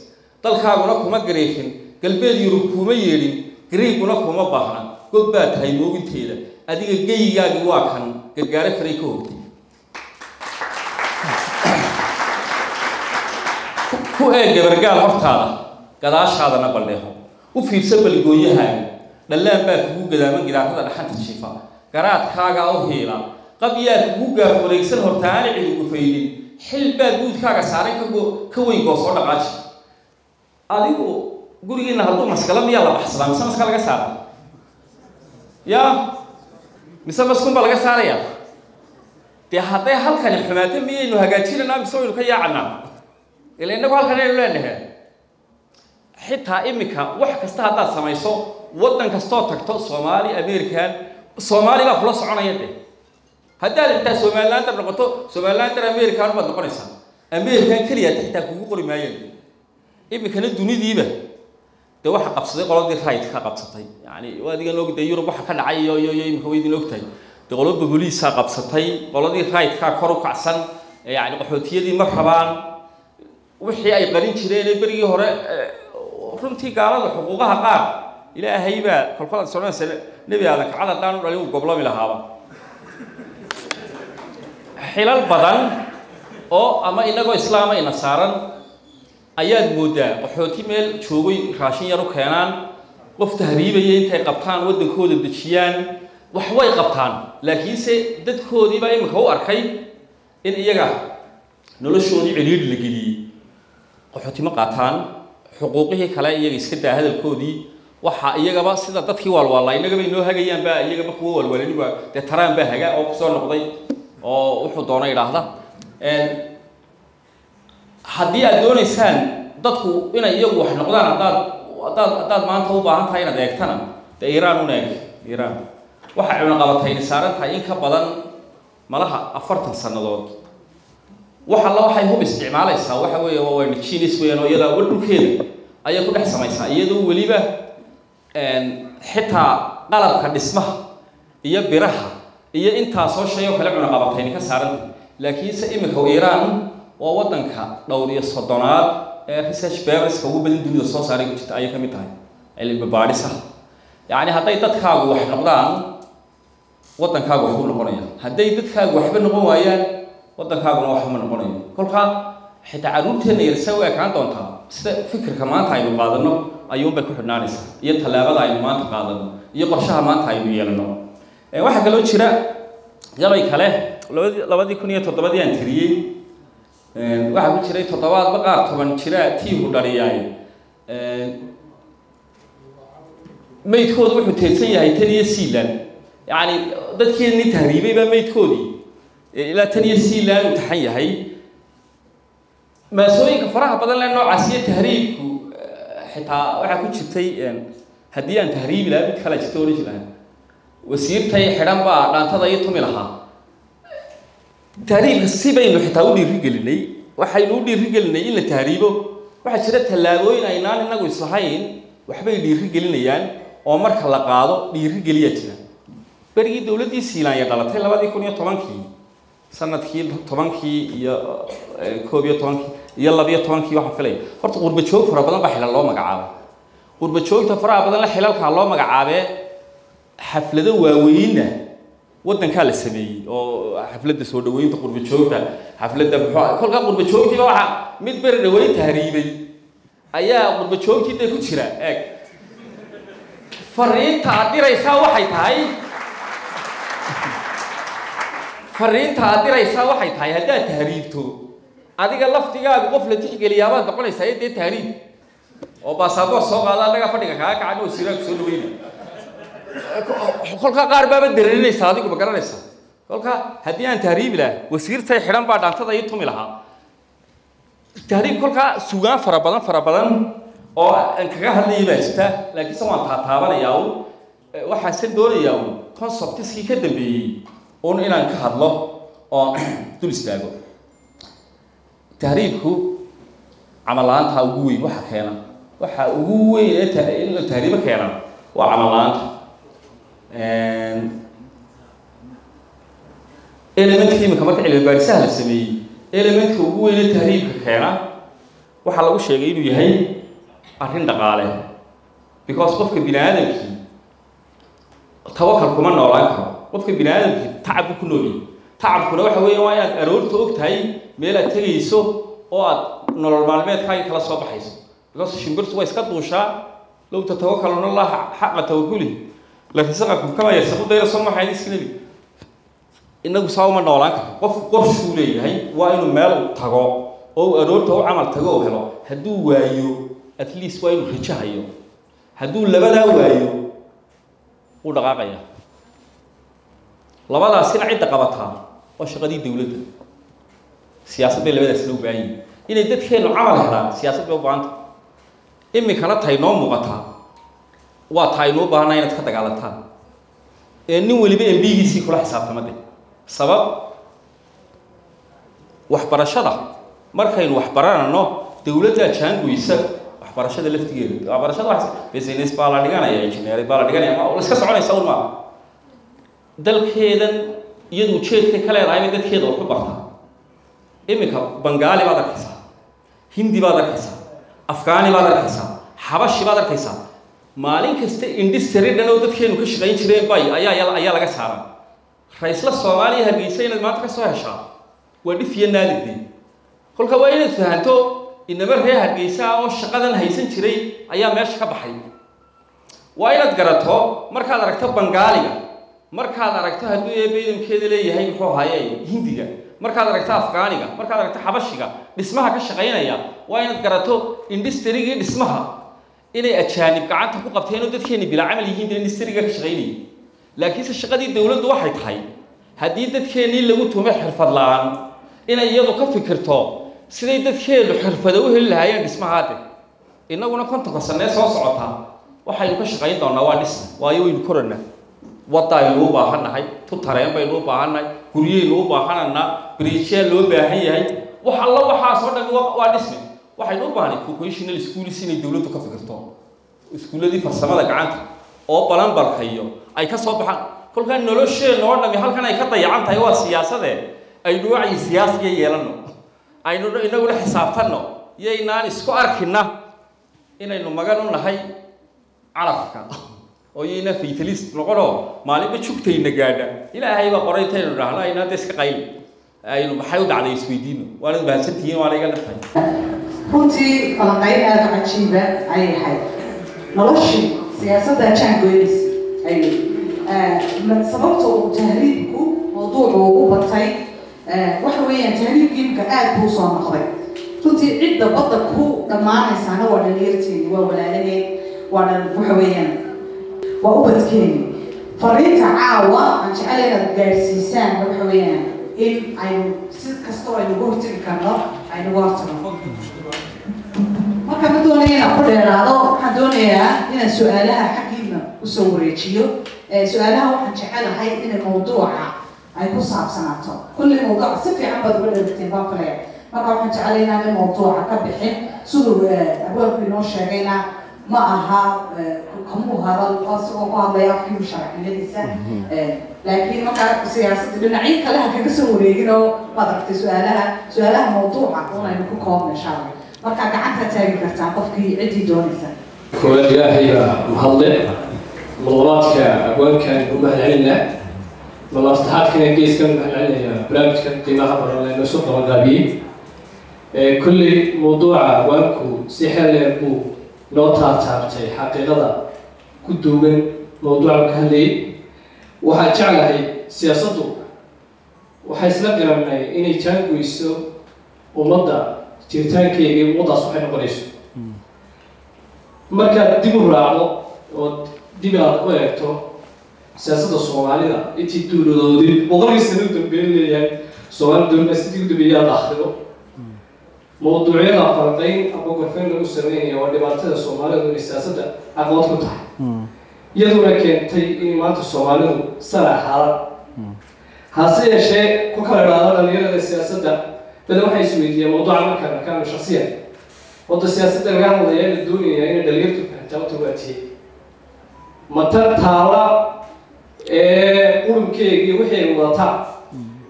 dalkaaguna kuma gariifin galbeed yurub kuma yeedhin gariiguna kuma baahna god baa tahay mooginteeda adiga geyigaagi waa kan gargaare faray ka hogtay ku eeg gabargaal hortaada gadaashaadana baldheeho u fiirsa baligooyahaaga dhallaan baa kugu gadaaman gidaarada dhaxanta jiifa garaadkaaga u hiila qabyaa kugu gaaf wareegsan hortaana cidi gufaydin xil baa guudkaaga saaran ka weyn goos oo dhaqaaji adigu gurigiina hadduu maskala miyaa la baxsadaa mise maska laga saara ya mise maskun baa laga saaraya dee hadday halkani xumaata miyaynu hagaajinanaa mise waynu ka yaacanaa ila innagu halkan aynu leenahay xitaa iminka wax kasta haddaad samayso waddan kastoo tagto soomaali american soomaali baa kula soconaya dee haddaad xitaa somalilander noqoto somalilander american baad noqonaysaa american keliya xitaa kugu qori maayeen iminkana dunidiiba dee waxa qabsaday qoladii right ka qabsatay yani adigan ogday yurub waxa ka dhacay iyo iminka weydin ogtahay dee qolada booliiska qabsatay qoladii right ka kor u kacsan yani qaxootiyadii ma rabaan wixii ay qarin jireen berigii hore runtii gaalada xuquuqaha qaar ilaahay baa kolkada soonaysa nabi aadan kacada daan u dhalin uu goblami lahaaba xilal badan oo ama inagoo islaama ina saaran ayaad moodaa qaxooti meel joogay raashin yar u keenaan qof tahriibaya intay qabtaan waddankooda dejiyaan wax way qabtaan laakiinse dadkoodiibaa iminka u arkay in iyaga noloshoodii ciriiri la geliyey qaxooti ma qaataan xuquuqihii kale iyaga iska daa hadalkoodii waxa iyagaba sida dadkii waalwaala inagaba inoo hagayaan baa iyagaba kuwa waalwaalani baa dee taraan baa haga oo kusoo noqday oo wuxuu doona idhaahda haddii aad doonaysaan dadku inay iyagu wax noqdaan haddaad maanta u baahan tahay inaad eegtana dee iiraan una eeg iiraan waxa cunaqabatayni saaran tahay in ka badan malaha 40 sannadood waxa la waxay hub isticmaalaysaa waxa weeye waa genius weeyaan oo iyada dhulkeeda ayay ku dhex samaysaa iyadoo weliba xitaa qalabka dhismaha iyo biraha iyo intaasoo shay oo kale cunaqabatayni ka saaran laakiinse iminka iiraan waa waddanka dhowr iyo soddonaad ee research paperska ugu badan dunida soo saaray ku jirta ayay ka mid tahay cilmi baadhis ah yacni hadday dadkaagu wax noqdaan waddankaagu waxbuu noqonaya hadday dadkaagu waxba noqon waayaan waddankaaguna waxba ma noqonayo kolkaa xitaa carruurteenna yarsa u ekaan doontaa sida fikirka maanta aynu qaadano ayuunbay ku xidhnaanaysaa iyo tallaabada aynu maanta qaadano iyo qorshaha maanta aynu yeelano waxaa kaloo jira gabay kale 2007 aan tiriyey waxaa ku jiray 7 qaar 10 jira tiigu dhaliyay maydkoodu wuxuu teedsan yahay tan iyo siilan yani dadkeenii tahriibay baa maydkoodii ilaa tan iyo siilan uu taxan yahay maasooyinka faraha badan leh noocaasiyo tahriibku xitaa waxaa ku jirtay haddii aan tahriibi lahaa mid kale jirta oran jiraa wasiirtay xidhan baa dhaantada iyo tumi lahaa tahriibka si baynu xitaa u dhiirigelinay waxaynu u dhiirigelinay in la tahriibo waxaa jira tallaabooyin aynaan inagu islahayn waxbay dhiirigelinayaan oo marka la qaado dhiirigeliya jira berigii dowladdii Siilaanya dhalatay 2010kii sanadkii 10kii iyo 11kii iyo 12kii waxa filay horta qurba joog fara badan baa xilal loo magacaabay qurba joogta faraha badan la xilalka loo magacaabay xaflado waaweyn waddanka la sameeyay oo xafladda soo dhaweynta qurba joogta xafladda kolka qurba joogtiga waxa mid ber dhaweyn tahriibay ayaa qurba joogtiida ku jira eeg fariinta adiraysa waxay tahay haddaad tahriibto adiga laftigaaga qof la tixgeliyaabaa noqonaysaa ee dee tahriib oo baasaboor soo qaada anaga fadhiga kaaga kacan oo siraag soo dhaweyna kolka qaar baaba dareerinaysa adigu ma garanaysa kolka haddii aan tahriibi lahaa wasiirtay xidhan baa dhaantada ii tumi lahaa tahriib kolka sugaan fara badan oo aan kaga hadlayay baa jirta laakiin se waan taataabanayaa waxaan se doonayaa conceptiskii ka dambeeyey un inaan ka hadlo oo dul istaago tahriibku camal la'aanta ugu weyn waxa keena waxa ugu weyn ee in la tahriibo keena waa camal la'aanta elementkii marka cilmi baarisaha la sameeyey elementka ugu weyn ee tahriibka keena waxaa lagu sheegay inuu yahay arrin dhaqaale because qofka bini'aadamkii tawakal kuma noolaan karo qofka bini'aadamkii tacab ku nool yahay tacabkuna waxa weeyaan waa inaad aroorta og tahay meel aad tegayso oo aad nolol maalmeedkaaga kala soo baxayso because shimbirtu way iska duushaa low tatawakkaluna allah xaqa tawakkulihi la risaqakum kama yarsuqu dayra soo maxay iskinabi inagu saawma noolaan karo qof qorshuu leeyahay waa inuu meel tago oo aroorta u camal tago oo helo hadduu waayo at least waa inuu rijahayo hadduu labadaa waayo uu dhaqaaqaya labadaasina cidda qabataa waa shaqadii dowladda siyaasad bay labadaas loo baahan yihiin inay dadkeenu camal helaan siyaasad bay u baahanta iminkana tahay noo muuqataa waa tahay noo baahanaa inaad ka dagaalantaan nin weliba embigiisii kula xisaabtamade sabab waxbarashada markaynu waxbaranano dowladda jaangoysa waxbarashada laftigeeda waxbarashada business baa la dhiganaya engineering baa la dhiganaya ma iska soconaysa un maaha dalkeedan iyadu ujeedkay ka leedahay bay dadkeeda wax ku bartaa iminka bangaali baad arkaysaa hindi baad arkaysaa afgaani baad arkaysaa xabashi baad arkaysaa maalin kasta industry dhan oo dadkeenu ka shaqayn jireen bay ayaa laga saaraa raisla Soomaaliya Hargeysa inaad maanta ka soo heshaa waa dhif iyo naadir kolka waa inaad fahanto inaba reer Hargeysa oo shaqadan haysan jiray ayaa meesha ka baxay waa inaad garato markaad aragto bangaaliga markaad aragto hadduu eebeedamkeeda leeyahay muxuu haayay hindiga markaad aragto afgaaniga markaad aragto xabashiga dhismaha ka shaqaynaya waa inaad garato industrigii dhismaha inay ajaanib gacanta ku qabteen oo dadkeeni bila camal yihiin industriga ka shaqaynayay laakiin shaqadii dawladdu waxay tahay haddii dadkeeni lagu tumo xirfad la'aan inay iyadu ka fikirto siday dadkeenu xirfado u heli lahaayeen dhismahaade innaguna kontonka sano soo socota waxaynu ka shaqayn doonaa waa dhisma waayo waynu korana wadaynu u baahanahay tu tareen baynu u baahanahay guriyeynu u baahananaa bridge loo baahan yahay wax alla waxaas oo dhan waa dhisme waxaynu u baahanay vocational schools inay dawladdu ka fikirto iskuuladii farsamada gacanta oo balanbalkayo ay ka soo baxaan kolka nolosheena oo dhami halkan ay ka dayacan tahay waa siyaasadee aynu wacyi siyaasiga yeelano aynu inagu la xisaabtano yaynaan isku arkina inaynu magan u nahay carafka oo yeyna fatalist noqono maalinba jugtayna gaadha ilaahay baa qoray taynu dhahno ayna iska qayl aynu maxay u dhacday isweydiino waana baahantihiin waana iga dhafay runtii falaqayn aad u cajiiba ay ahayd noloshii siyaasadda jaangoynis ay sababta uu tahriibku mawduucu ugu batay waxa weeyaan tahriibkii imka aad buu soo noqday runtii cidda badda ku dhammaanaysaana waa dhalinyarteeni waa walaalaheed waana waxa weeyaan waa ubadkeeni fariinta caawa aan jecel inaad gaadhsiisaan waxa weeyaan in aynu si kastoo aynugu hortegi karno aynugu hortagno marka ma doonaya inaan ku dheeraado waxaan doonayaa inaan su-aalaha xaggiina usoo wareejiyo su-aalaha waxaan jecelahay inay mawduuca ay ku saabsanaato kulli mawduuc si fiican baad uga dhegteen baan filaya marka waxaan jecelaynaa in mawduuca ka bixin siduu abwaalku inoo sheegayna ma aha kamuu hadal asagoo ku hadlaya afkii sharciyadiisa laakiin marka siyaasadda dhinacyo kale ha kaga soo wareegin oo maad aragtay su-aalaha mawduuca unaynu ku koobna insha allah marka gacanta taagi kartaa qofkii ciddii doonaysa كواد إلهي محضر مضغلات كأبواب كان بمهلعنا ملاصحات كان جيس كان بمهلعنا برامج كان قيمة برا لأنه سوق رقابي كل موضوع أبوابكو سحر لأبو نوتا تابتي حقيقة كدو من موضوع كهلي وحاجعلها سياسته وحيسلق لنا إني تانكو يسو ومضى تيرتان كي وضع صحيح قريسو marka dib u raacdo oo dib aad u eegto siyaasadda Soomaalida intii dawladoodii boqolkii sano u dambeeyay Soomaalidu dawladda sidii u dambeeyay akhrido mawduucyada farqayn ama gorfeen lagu sameeyo oo dhibaatada Soomaalidu ee siyaasadda aqoon ku tahay iyaduna keentay in maanta Soomaalidu saraxada hase yeeshee ku kala dhacdo dhalinyarada siyaasadda badan waxay isweydiiyeen mawduuca marka kan shakhsiyan وده سياسة الجامعة اللي الدنيا يعني دليلته في التوتر وقتي متى تعالى قولم كي يوحي وضع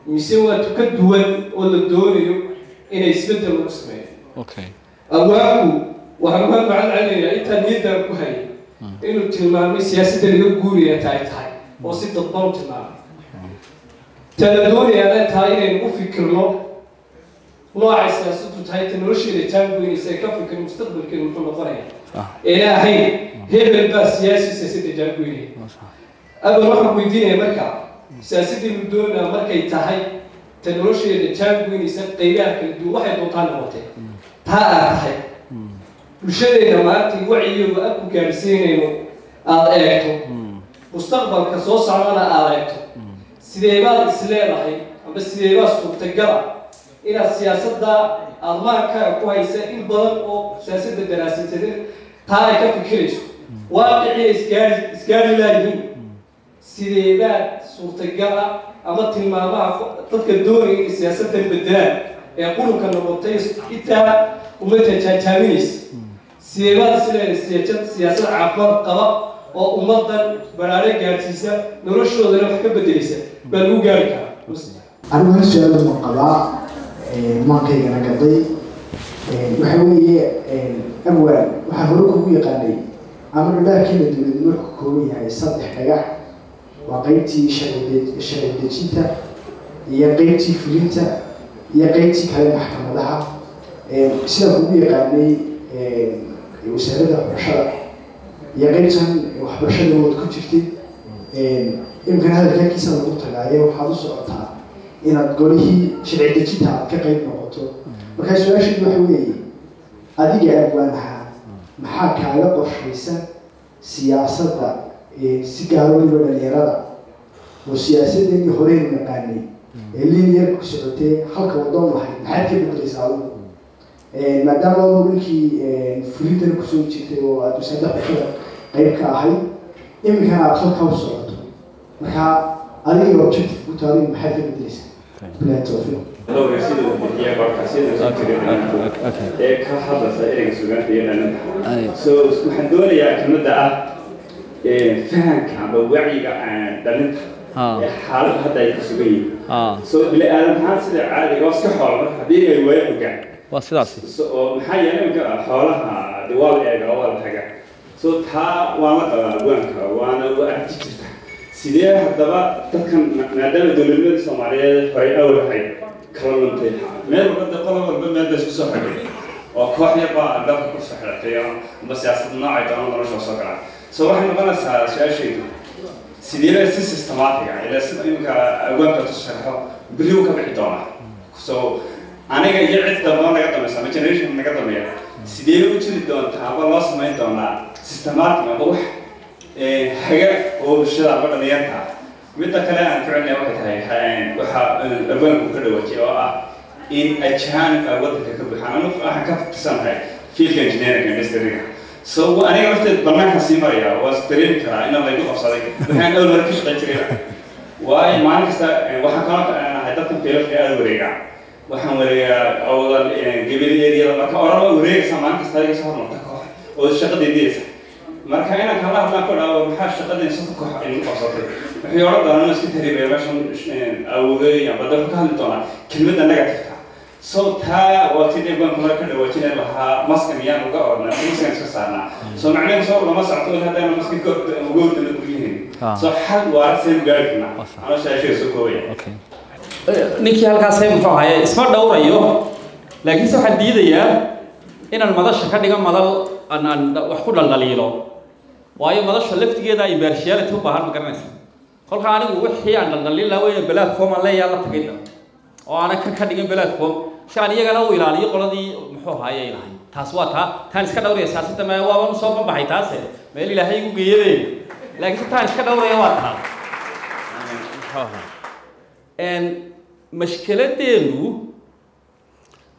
مسوى تكدون ولا الدنيا إن يثبت المسلمين. أوكي. أبوابه وهمهم بعد عليه أنت نيدا كهاي إنه تلمام سياسة اللي يقولي تاي وسيط الضوء تلمام. تلدوني أنا تاي وفكر له نوع سياسة تاي تنرشي لتنبوي سيكفي كالمستقبل كالمحمد قرية إلهي هي بالباس سياسي سياسة تنبوي أبو روح بيدين مركع سياسة بدون مركع تاي تنرشي لتنبوي سيقيا كالدو واحد وطان وطي تاي وشيء لما أنت وعي وأكو كارسين إنه أرأيته مستقبل كصوص عمنا أرأيته سيديبات إسلام هاي بس سيديبات سلطة إلى السياسة دا أضمانك كويسة إن بدن أو سياسة الدراسة تدين تاريخ فكريش واقعي إسكاري لاجين سيديبات سلطة جرا أما تلمامها تذكروني السياسة البدلان يقولوا كانوا مبتيس إتا ومتى تامينيس سيديبات سياسة عفوا قضاء أو أمضا براري جارتيسة نرشوا ذلك حكا بدليسة بل هو جاركا أنا هل سؤال المقضاء ما كينا قضي وحوي أول وحهروك هو يقلي أمر الله كنا دول كوي هاي صدق نجاح وقيتي شريد جيتا يقيتي فليتا يقيتي كلام محكمة لها سيدا هو يقلي وسيرده برشة يقيتهم وحبرشة ود كتيرتي يمكن هذا كان كيسان المطلع وحادث عطاء إن تقوليه شرعي دجيتها كقيد نقطه marka su'aashu waxa weeye adiga abwaanaha maxaa kaaga qorshaysan siyaasadda si gaar ah loo dhalinyarada oo siyaasadda hore u naqaanay linear ku socotay halka wadon lahayd maxaad ka beddelaysaa maadaama mulkii fulidan ku soo jirtay oo aad u saddex qayb ka ahay imika aad halka u socoto marka adiga objective ku taariikh maxaad ka beddelaysaa bilaad tawfiiq لو يصير هي بركاسين إيه كحظة سائرة سجان في أنا سو محدود يا كمدة فهم كان بوعي عن دلنت حال هذا يسوي سو بالآلام حاسس عادي واسك حوله هذه الوعي وجع واسراسي سو محيي أنا حولها دوال أول حاجة سو تا وانا وأنا وأنت سيدي هذا تكن نادم دولة الصومالية فريق أول حاجة كلامتي ماذا بدأ قلنا بالبلد ده شو صحيح وكوحية بقى ده كل صحيح تيا بس يصير نوع يتعامل رجع صقرا سواء إحنا بنا شيء سيدنا سيستماتيك يعني إذا سيدنا كأوان كتشرحه بليو كبحثنا سو أنا جاي يعرف ده ما نقدر مثلا ما جنريش ما نقدر مية سيدنا وجود دون تعب الله ما يدونا سيستماتيك ما بروح حاجة هو الشيء اللي بدنا نيرتها متى كلام فعلنا وقت هاي وح البنك كله وجهه إن أجهان وقت كبحان أنا كفت سنة في الإنجنير كان يستريح سو أنا قلت برنامج حسيمة يا واستريح كلا إنه ما يدوق صدق بحين أول مرة كش قتريلا واي ما نكسر وحنا كنا هدفنا في الخيار وريقة وحنا وريقة أولا قبل يدي لما كأورا وريقة سمان كستاري كسر مرتكه والشقة دي marka inaan kala hadlaan ku dhaw maxaa shaqada insan ku xaqin qabsatay waxay hore daalan isku tariibay meeshan awooday ama dad ka hadli doona kelmadda negative soo taa waa tidii baan kula ka dhawaajinay waxa maska miyaan uga ornaa maska iska saarnaa soo macnaheedu soo lama socdo in hadaan maska uga wadana ku yihiin soo xal waa seen gaarina ana shaashada soo koobay okay ninkii halkaas ay muxuu ahaayay isma dhowrayo laakiin soo xadiidaya inaan madasha ka dhigo madal aan wax ku dhaldhaliilo waayo madasha laftigeeda ay beershiyaarta u baahan ma garanaysa kolka anigu wixii aan dhaldhaliin lahaa weyn platform aan leeyahay la tagayna oo aan ka dhigin platform si aan iyagana u ilaaliyo qoladii muxuu ahaayay ilahay taas waa taan iska dhowraya siyaasadda ma waa u soo baxay taas meel ilaahay ugu geeyay laakiin taan iska dhowraya waa taa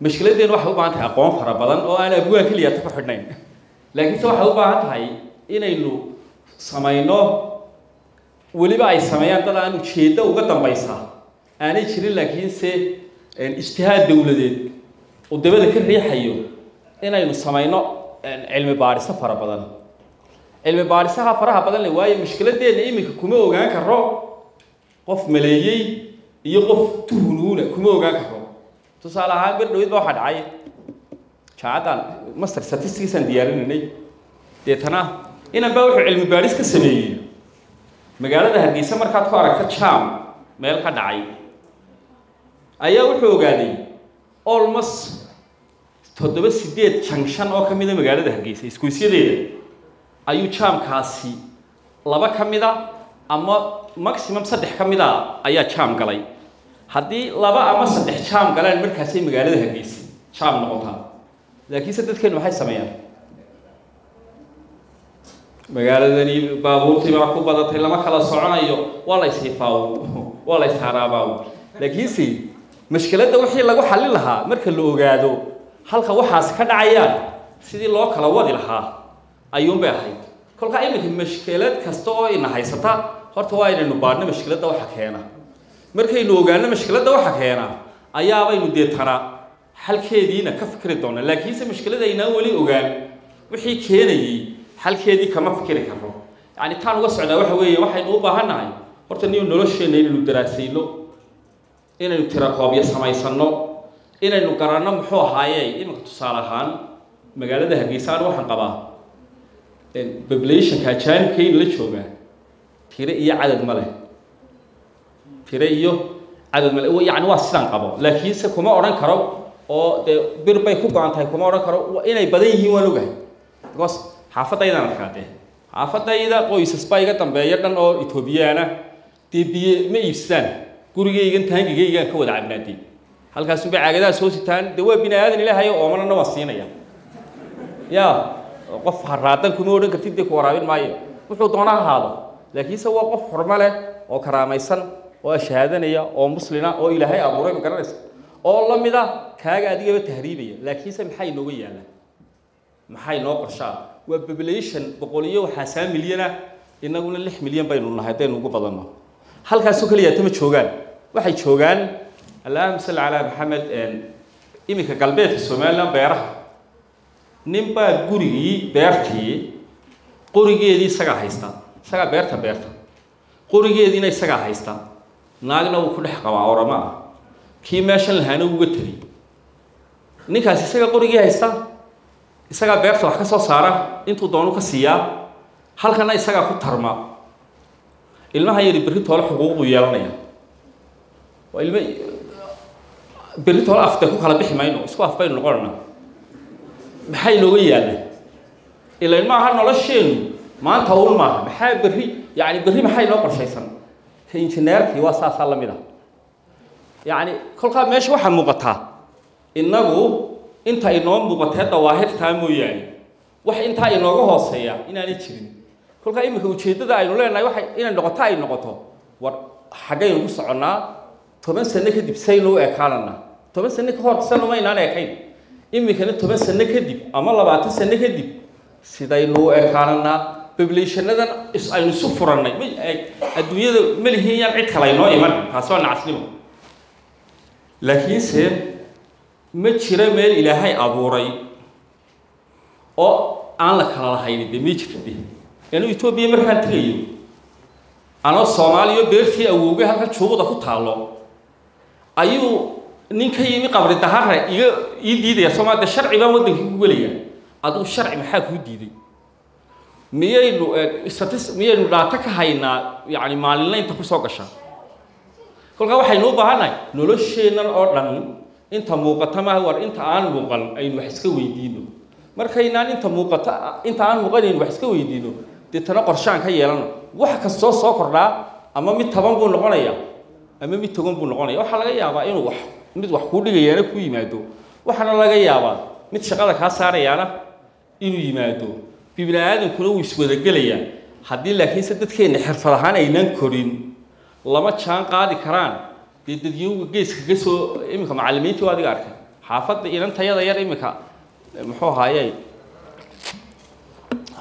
mashkiladeenu waxay u baahan tahay aqoon fara badan oo aan abwaan kaliya ku xidhnayn laakiin waxay u baahan tahay inaynu samayno waliba ay sameeyaan dad aan ujeedo uga dambaysa aanay jirin laakiin se ijtihaad dawladeed oo dabada ka riixayo inaynu samayno cilmi baariso fara badan cilmi baarisaha faraha badan leh waayo mushkiladeena iminka kuma ogaan karo qof maleeyay iyo qof tuhunuuna kuma ogaan karo tusaale ahaan bir dhawid waxa dhacay jaadan master statistics aan diyaarinay deetana inaan baa wuxuu cilmi baaris ka sameeyay magaalada Hargeysa markaad ku aragto jam meel ka dhacay ayaa wuxuu ogaaday almost 7-8 junction oo kamid ah magaalada Hargeysa iskuusyadeeda ayuu jamkaasi laba kamid ah ama maximum 3 kamid ah ayaa jam galay haddii laba ama 3 jam galaan markaas ay magaalada Hargeysa jam noqotaa laakiin dadkeenu waxay sameeyaan magaaladani baabuurtii baa ku badatay lama kala soconayo waa la isifaaw waa la isharaabaw laakiin si mushkiladda wixii lagu xalin lahaa marka la ogaado halka waxaas ka dhacayaan sidii loo kala wadi lahaa ayuun bay ahayd kolka iminka mushkilad kasta oo ina haysata horta waa inaynu baadhno mushkiladda waxa keena markaynu ogaano mushkiladda waxa keena ayaa baynu deetana halkeediina ka fikri doona laakiin se mushkiladda ayna wali ogaan wixii keenayay halkeedii kama fikri karo yani taan uga socdaa waxa weeye waxaynu u baahanahay horta niyo nolosheena inaynu daraasayno inaynu tirakoobiyo samaysano inaynu garanno muxuu ahaayay iminka tusaale ahaan magaalada Hargeysa waxaan qabaa population ka jaankeyn la jooga tire iyo cadad ma leh tire iyo cadad ma leh yani waa sidaan qabo laakiin se kuma oran karo oo bir bay ku go'an tahay kuma oran karo inay badan yihiin waan ogahay because xaafadayda markaade xaafadayda qoysas baa iga dambeeya dhan oo Ethiopiana tibiye ma iibsan gurigeygan taangigeygan ka wada cabnaadii halkaas bay caagadaha soo sitaan dawa binaadan ilaahay oo manana wasiinaya ya qof haraadan kuma oran kartid ku waraabin maayo wuxuu doonaa ahaado laakiin se waa qof xurmo leh oo karaamaysan oo shahaadanaya oo muslina oo ilaahay abuuray garanaysa oo lamida kaaga adiga tahriibaya laakiin se maxay nooga yaalaan maxay noo qorshaa waa population boqoliyo waxa 3 milyan inaguna 6 milyan baynu nahay hadaynu ugu badano halkaas oo kaliya tama joogaan waxay joogaan Allahumma salli ala Muhammad imika galbeedka Soomaaliland beeraha nimba gurigii beertii qorigeedii isaga haysta isaga beerta qorigeediina isaga haysta naagna uu ku dhex qabaa orama kii meeshan lahaana uga tagay ninkaas isaga qorigii haysta isaga beerta wax ka soo saara intuu doono ka siiyaa halkana isaga ku tarma ilmaha yari berri toole xuquuq u yeelanaya waa ilma berri toole afta ku kala bixi mayno isku afbayno noqonana maxay nooga yaalaan ilaa ilmaha nolosheenu maanta uu ma maxay berri yani berri maxay noo qorshaysan ka injineerkii waa saasa la mid ah yani kolka meesha waxa muuqata inagu inta inoo muuqatay dawaahirta mooyaan wax inta inooga hooseeya inaanay jirin kolka imika ujeedada aynu leenahay waxa inay noqoto war xagaynu ku soconaa 10 sano kadib saynu eekaanana 10 sano ka hor sano ma inaan eekayn imika 10 sano kadib ama 20 sano kadib sidaynu eekaanana populationadan aynu isu furannay adduunyada ma lihiin cid kale inoo iman taasoo nacasnimo laakiinse ma jira meel ilaahay abuuray oo aan la kala lahayn de ma jirto inuu Itoobiya markaan tagayo anoo Soomaaliya beertii awowga halka juuqda ku taalo ayuu ninka yimi qabri dahare ii diiday Soomaaliya sharci baan wadankii ku geliya aduu sharci maxaa ku diiday miyaynu dhaata ka haynaa yani maalinlaynta ku soo gasha kolka waxaynu u baahanahay nolosheennan oo dhan inta muuqata ma war inta aan muuqan aynu wax iska weydiino markaynaan inta aan muuqanayn wax iska weydiino deetana qorshaan ka yeelano wax kastoo soo kordhaa ama mid taban buu noqonaya ama mid togan buu noqonaya waxa laga yaabaa inuu mid wax ku dhigayaana ku yimaado waxana laga yaabaa mid shaqada ka saarayaana inuu yimaado bibnaadankuna uu iswada gelayaan haddii laakiin dadkeena xirfad ahaan aynaan korin lama jaan qaadi karaan dadiyowga geeska ka soo imika macallimiintii adiga arkay xaafadda inantayada yar imika muxuu ahaayay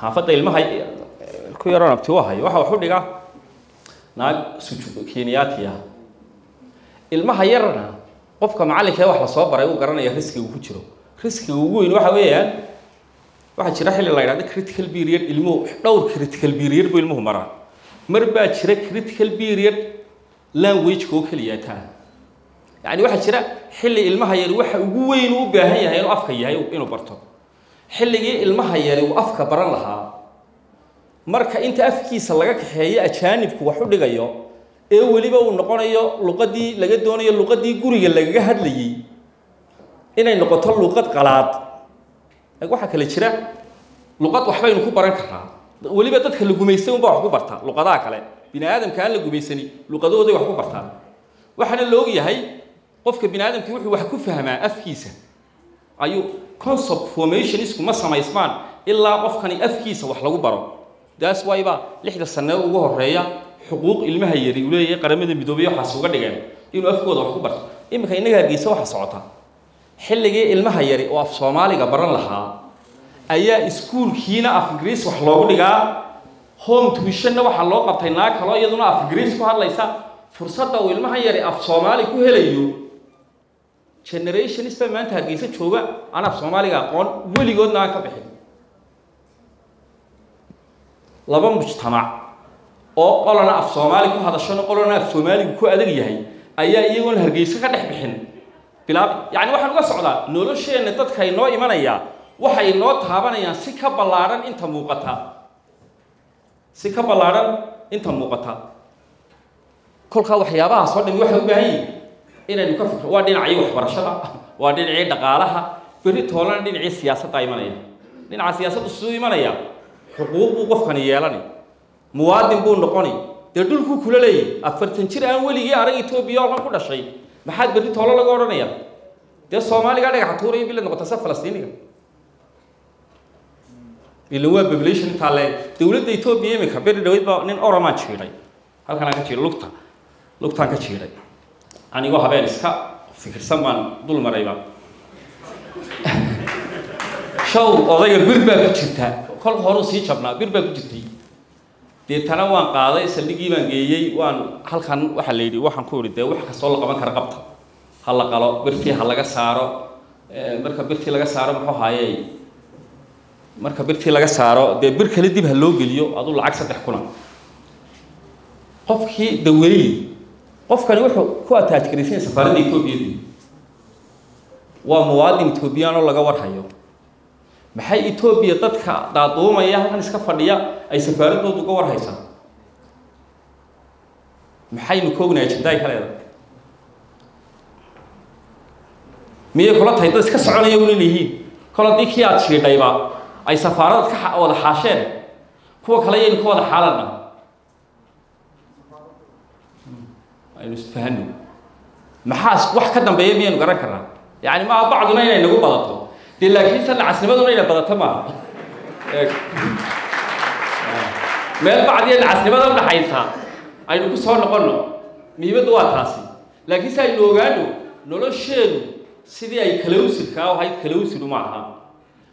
xaafadda ilmaha ku yaroon abti wahay waxa wax u dhiga naag sujuud Kenyaatiya ilmaha yarna qofka macallinka wax la soo baray uu garanaya riskiga ku jiro riskiga ugu weyn waxa weeyaan waxa jira xilli la yiraahdo critical period ilmuhu dhowr critical period buu ilmuhu maraa mar baa jira critical period language ko kaliya taa yani waxa jira xilli ilmaha yar waxa ugu weyn u baahan yahay inuu afka yahay inuu barto xilligii ilmaha yar uu afka baran lahaa marka inta afkiisa laga kaxeeyo ajaanibku wax u dhigayo ee waliba uu noqonayo luqadii laga doonayo luqadii guriga laga hadlayay inay noqoto luqad qalaad waxa kale jira luqad wax baynu ku baran karnaa waliba dadka la gumeystay wax ku barta luqadaha kale bini'aadamka aan la gumeysani luqadooda wax ku bartaan waxana loo yahay qofka bini'aadamkii wuxuu wax ku fahmaa afkiisa ayuu concept formation isku ma samaysmaan ilaa qofkani afkiisa wax lagu baro daas wayba 6 sano ugu horeeya xuquuq ilmaha yari u leeyahay qaramada midoobay waxa uga dhigeen inuu afkooda wax ku barto imika inaga Hargeysa waxa socota xilligii ilmaha yari oo af Soomaaliga baran lahaa ayaa iskuulkiina af Ingiriis wax loogu dhigaa home tuition waxa loo qabtay naag kale iyaduna af Ingiriis ku hadlaysa fursadda uu ilmaha yari af Soomaali ku helayo generation isba maanta Hargeysa jooga aan af Soomaaliga aqoon weligoodna aan ka bixin laba mujtamac oo qolana af Soomaali ku hadashana qolana af Soomaali ku adag yahay ayaa iyagoon Hargeysa ka dhex bixin bilaab yani waxaan uga socdaa nolosheena dadka ay noo imanaya waxay noo taabanayaan si ka ballaaran inta muuqata kolka waxyaabaha soo dhimi waxa u baahan yihiin inaynu ka fikirno waa dhinacii waxbarashada waa dhinacii dhaqaalaha beri toolana dhinacii siyaasadda imanaya dhinaca siyaasadda soo imanaya xuquuq buu qofkani yeelanay muwaadin buu noqonay dee dhulku kula leeyahay 40 jir aan weligii arag Itoobiya oo ku dhashay maxaad beri toolo laga oranaya dee Soomaaliga dhagax tuuray bilad noqotay saf Falastiiniga ilaa population taale dawladda Itoobiya imika beri dhaweyd baa nin Oromo jiray halkan aan ka jiray lugtaan ka jiray anigoo habeen iska fikirsan baan dul marayba shaw odayga bir baa ku jirta kol hore sii jabnaa bir baa ku jirtay deetana waan qaaday saldhigii baan geeyay waan halkan waxa la yiri waxaan ku yiri wax ka soo la qaban kara qabta hal la qalo birtii hal laga saaro marka birtii laga saaro muxuu haayay marka birtii laga saaro de bir kale dib ha loo geliyo aduu lacag 3 kuna qofkii daweeyay qofkani wuxuu ku attach gareysay safaaradda Itoobiya waa muwaadin Itoobiyaan oo laga warhayo maxay Itoobiya dadka daadoomaya halkan iska fadhiya ay safaaradoodu uga warhaysan maxay nu koognaay jiday kale miyay kula tahay dad iska soconaya u leeyihiin kala dikii aad sheedayba ay safaarad ka wada xaasheen kuwa kale ay ku wada xaaladna aynu isfahanno maxaas wax ka dambeeyay miyaynu garan karnaa yani ma bacduna inay nagu badato laakiin san casnimaduna inay badato ma meel bacdiya casnimada u dhaxaysa aynu ku soo noqono miibadu waa taasi laakiin say loo ogaado nolosheedu sidii ay kalowsirka ahayd kalowsiru ma aha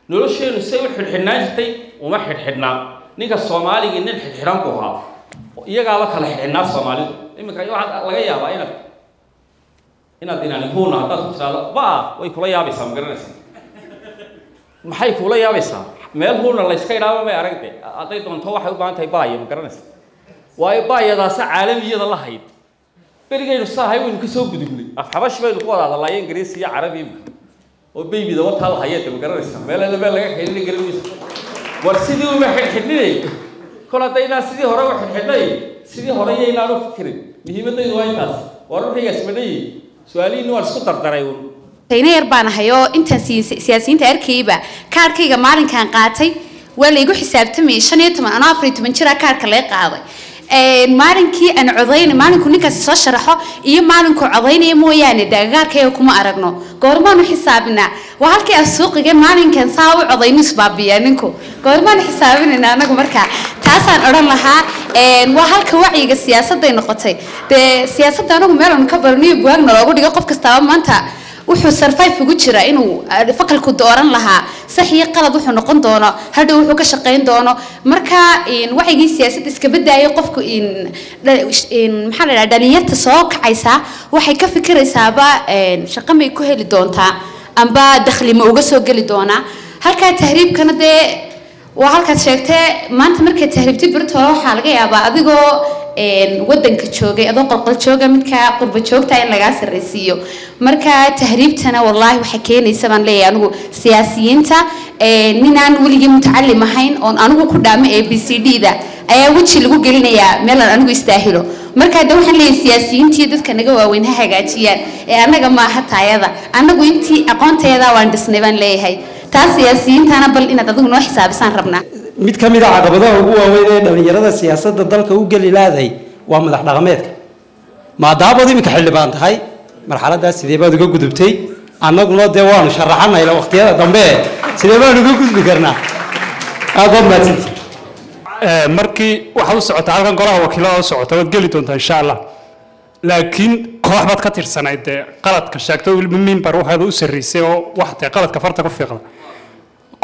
nolosheedu say u xidhxidhnaa jirtay uma xidhxidhnaa ninka Soomaaliga nin xidhan ku ahaa iyagaaba kala xidhnaa Soomaalidu imika waxa laga yaabaa inaad inaan huuna dad tiraado ba way kula yaabaysaa ma garanaysaa maxay kula yaabaysaa meel huuna la iska ilaabo ma aragtay aday doonto waxay u baahan tahay baaya ma garanaysaa waayo baayadaas caalamiyada la hayd berigaynu saahay waynu ka soo gudubnay afxabash baynu ku wada hadlaayeen Ingiriisi iyo Carabi oo baybida wata la hayay ma garanaysaa meel laga xidhin Ingiriisi war sidii uma xidhnay kala dayna sidii hore u xidhnay sidii hore yeelaan u fikirin muhiimadaydu waa intaas war ruuxiga ismadhay su'aalihiin waa isku dardaray tayna yar baan hayo inta siyaasiyiinta arkayba kaarkayga maalinkan qaatay waa la igu xisaabtamay 15 ana 14 jira kaarka la qaaday maalinkii aan codayn maalinku ninkaas soo sharaxo iyo maalinku codaynay mooyaane dagaarkayga kuma aragno goormaan xisaabina waa halkii suuqiga maalinkan saa u codaynis baabiya ninku goormaan xisaabina anagu markaa taasaan oran lahaa waa halka wacyiga siyaasadda ay noqotay siyaasadda anagu meel aan ka barniyo buugna loogu dhigo qof kasta maanta wuxuu survive ugu jira inuu faqalku dooran lahaa sax iyo qalad wuxuu noqon doono hadhow wuxuu ka shaqeyn doono marka wacyiga siyaasadda iska badaayo qofku maxaa la yiraahdaa dhalinyarta soo kacaysa waxay ka fikiraysaaba shaqo may ku heli doontaa amba dakhli ma uga soo gali doonaa halka tahriibkana waa halkaad sheegtay maanta markay tahriibtay birto waxa laga yaabaa adigoo wadanka joogay adoo qalqal jooga midka qurba joogta in laga sarreysiyo marka tahriibtana wallahi waxa keenaysa baan leeyahay anigu siyaasiyiinta ninaan weligii mutacallim ahayn oo anigu ku dhaamay ABCD-da ayaa waji lagu gelinayaa meel aan anigu istaahilo marka waxaan leeyahay siyaasiyiintii dadka naga waaweyn ha hagaajiyaan anaga ma aha taayada anagu intii aqoonteeda waan dhisnay baan leeyahay taas siyaasiyiintana bal inaad adigu noo xisaabisaan rabnaa mid ka mid ah caqabadaha ugu waaweyn ee dhalinyarada siyaasadda dalka u geli laaday waa madax dhaqameedka maadaama imika xildhibaan tahay marxaladaas sidee baad uga gudubtay annaguna dee waanu sharaxanay la waqtiyada dambe sidee baan uga gudbi karnaa aad baad mahadsantihiin markii waxa u socota halkan golaha wakiilada u socota waad geli doontaa insha allah laakiin koox baad ka tirsanayd dee qaladka sheegto weliba mimbar waxaad u sarreysay oo waxtee qaladka farta ku fiiqda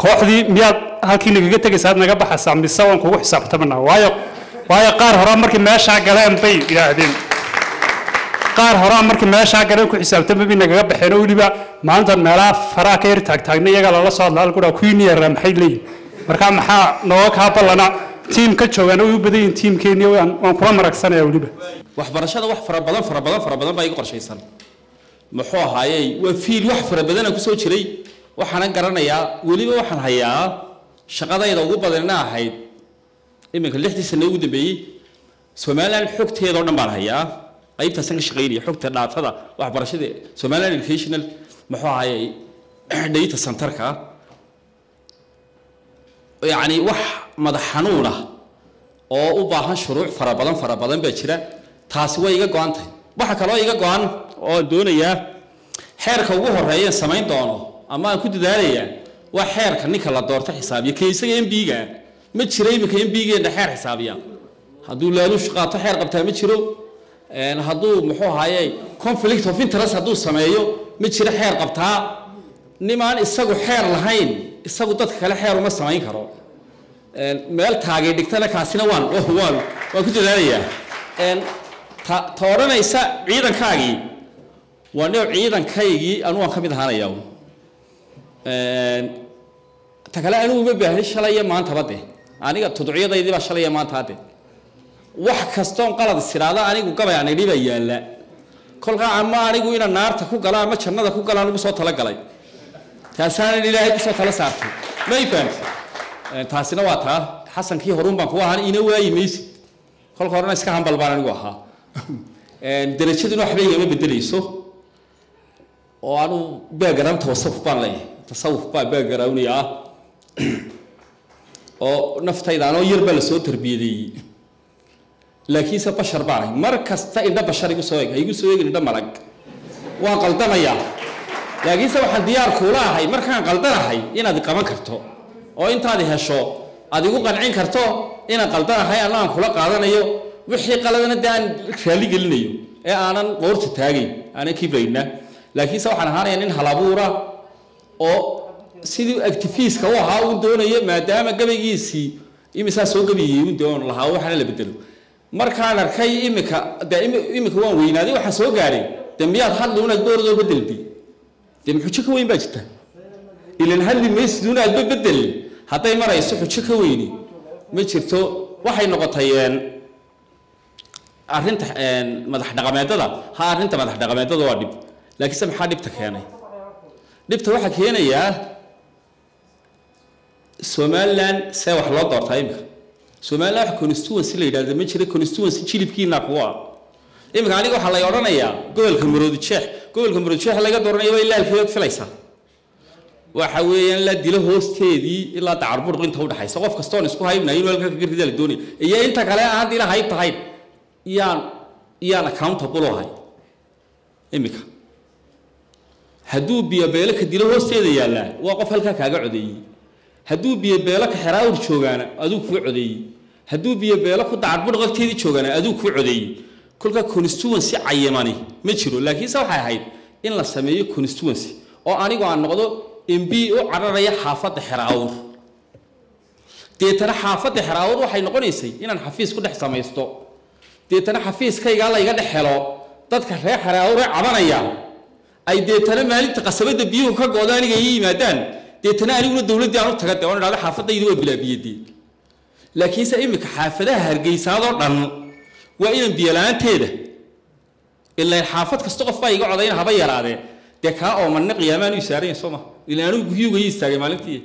kooxdii miyaad halkii nagaga tegaysaa aad naga baxaysaa mise waan kugu xisaabtamanaa waayo qaar horaa markii meeshaa galeen bay yidhaahdeen qaar horaa markii meeshaa galeen ku xisaabtamay bay nagaga baxeen oo weliba maalintan meelaha faraha ka yar taagtaagna iyaga lala soo hadla halkudhaa kuwiini yaraa maxay leeyihin marka maxaa nooga kaa ballana tiim ka joogaan way u badan yihiin tiimkeennii waan kula maragsanaya weliba waxbarashada wax fara badan baa iga qorshaysan muxuu ahaayey waa fiil wax fara badan ku soo jiray waxaan garanayaa weliba waxaan hayaa shaqadayda ugu badanna ahayd iminka 6 sano ugu dambeeyay Soomaaliland xogteeda oo dhan baan hayaa qaybta san shaqeynaya xogta dhaatada waxbarashada Soomaaliland Educational muxuu ahaayey data center-ka يعني wax madax xanuun ah oo u baahan shuruuc fara badan baa jira taasi way iga go'antay waxa kale oo iga go'an oo doonaya xeerka ugu horeeya samayn doono ama aan ku dadaalaya waa xeerka ninka la doorto xisaabiye kaysaga MB-ga ma jiro imika MB-geena xeer xisaabiya hadduu laaluush qaato xeer qabtaa ma jiro hadduu muxuu ahaayey conflict of interest hadduu sameeyo ma jiro xeer qabtaa nimaan isagu xeer lahayn isagu dadka kale xeer uma samayn karo meel taagay dhigtana kaasina waan ku dadaalaya tooranaysa ciidankaagii waa nooc ciidankaygii anu waan ka mid ahaanaya ta kale anigu uma baahni shalay maanta bade aniga tudciyadaydii baa shalay maanta hade wax kastoon qalad siraada anigu gabay aan dhiba yaala kolka ama anigu ina naarta ku gala ama jannada ku gala anigu soo tala galay taasaan ilaahay ku soo tala saartay may fahmi taasina waa taa xasankii horun baan ku ahaan ina waayimaysi kolka horena iska hambal baan anigu ahaa darajaduna waxba igama bedelayso oo anu background tasawuf baan leeyahay tasawuf baa background ah oo naftayda anoo yar baa la soo tarbiyadeeyay laakiin se bashar baan mar kasta indha bashar igu soo eegin indha malag waan qaldamaya laakiin se waxaan diyaar kuula ahay markaan qaldanahay inaad qaban karto oo intaad hesho adigu qancin karto inaan qaldanahay aan kula qaadanayo wixii qaladana daan raali gelinayo ee aanan qoorta taagay aanan kibrayna laakiin se waxaan ahaanayaa nin halabuura oo sidii activist-ka u ahaa uu doonayo maadaama gabaygiisii imisaa soo gabiyeeyay doon lahaa waxana la bedelo markaan arkay imika waan weynaaday waxa soo gaaray dambiyaad hadli una doordo bedelbi dam xujo ka weyn baa jirta ilan hadli meesduuna aad bedel haday marayso xujo ka weyni ma jirto waxay noqotay arrinta madax dhaqameedada arrinta madax dhaqameedada waa dhib laakiin maxaa dhibta keenay dhibta waxa keenaya Somaliland say wax loo doortay imika Somaliland constituency la yiraahdo ma jiro constituency jilibkiina kuwa imika aniga waxa la oranayaa gobolka Maroodijeex laga dooranayo way ilaalkeed filaysa waxa weeyaan la dilo hoosteedii ilaa Dacarbur inta u dhaxaysa qof kastoon isku haybnayn walka ka ridal doonay iyo inta kale aan dila hayb tahay yaan accountable ahay imika haduu biyo beela ka dilo hoosteeda yaala waa qof halka kaaga codeeyay haduu biyo beela ka xiraawr joogaana aduu ku codeeyay haduu biyo beela ku Dacarbur qofteedii joogaana aduu ku codeeyay kulka constituency cayimani ma jiro laakiin waxa ahayd in la sameeyo constituency oo anigu aan noqdo MP oo cararaya xaafadda xiraawr deetana xaafadda xiraawr waxay noqonaysay inaan xafiis ku dhex sameeysto deetana xafiiskayga la iga dhaxelo dadka reer xiraawr ee cabanaya ay deetana maalinta qasabada biyuhu ka goodaaniga yimaadaan deetana aniguna dawladda aan u tagay oo dhacdo xaafadaydu way bilaabiyay laakiin se imika xaafadaha Hargeysaado dhan waa inaan biyo la'aanteeda ilaa xaafad kasta qof ay iga codayna haba yaraadee de ka oo man qiyaamaan u saareen Soomaa ilaa anu guyuga istaagay maalintii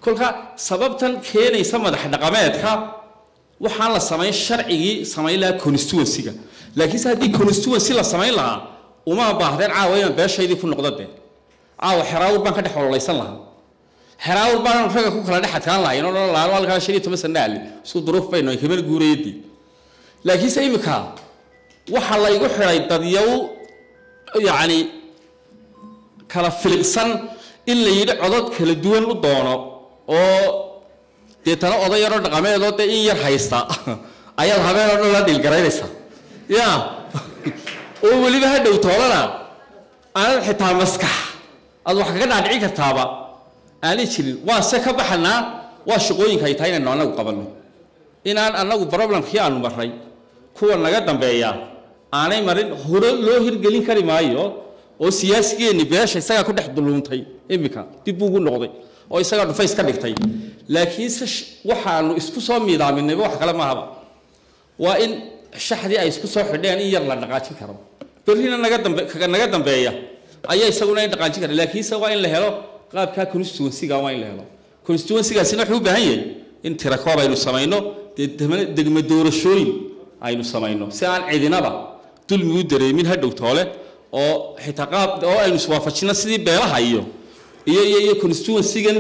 kolka sababtan keenaysa madax dhaqameedka waxaan la sameeyay sharcigi sameeyay la constituency-ga laakiin haddii constituency la sameeyay lahaa uma baahdeen caawayna beeshaydii ku noqdade caawa xiraawr baan ka dhex hololaysan lahaa xiraawr baan raga ku kala dhaxadkaan lahayn oo la halka 15 sanaal isku duruuf bayno ay kamel guureeyay laakiin se imika waxa la igu xiray dadyow yaani kala filsan in la yiri codad kala duwan u doono oo deetana odayaro dhaqameed oo in yar haysta ayaad habeen oo la dil garaynaysa oo waliba hadhow toolana aan xitaa maskax ad wax kaga dhaadhici kartaaba aanay jirin waa se ka baxnaa waa shaqooyinka ay tahay inaan anagu qabanno inaan anagu problemkii aanu maray kuwa naga dambeeya aanay marin hore loo hirgelin kari maayo oo siyaasigeeni beesha isaga ku dhex duluuntay imika dib ugu noqday oo isaga dhufays ka dhigtay laakiin waxaanu isku soo miidaaminay wax kale ma haba waa in shaxdii ay isku soo xidheen in yar la dhaqaajin karo berrina naga dambeeya ayaa isaguna in dhaqaajin kara laakiin waa in la helo qaabka constituency-ga waa in la helo constituency-gaasina wuxuu u baahan yahay in tira koob aynu samayno degmo doorashooyin aynu samayno si aan cidinaba dulmi u dareemin hadhow toole oo xitaa qaab oo aynu iswaafajino sidii beelaha iyo constituency-gan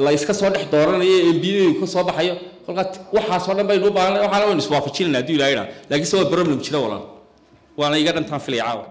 la iska soo dhex dooranayo MPA ka soo baxayo kolka waxa soo dhan baynu u baahnaa waxaana waynu iswaafajinaa hadii ilaahay laakiin waa problem jira walaan waana iga dhantaan filay caawa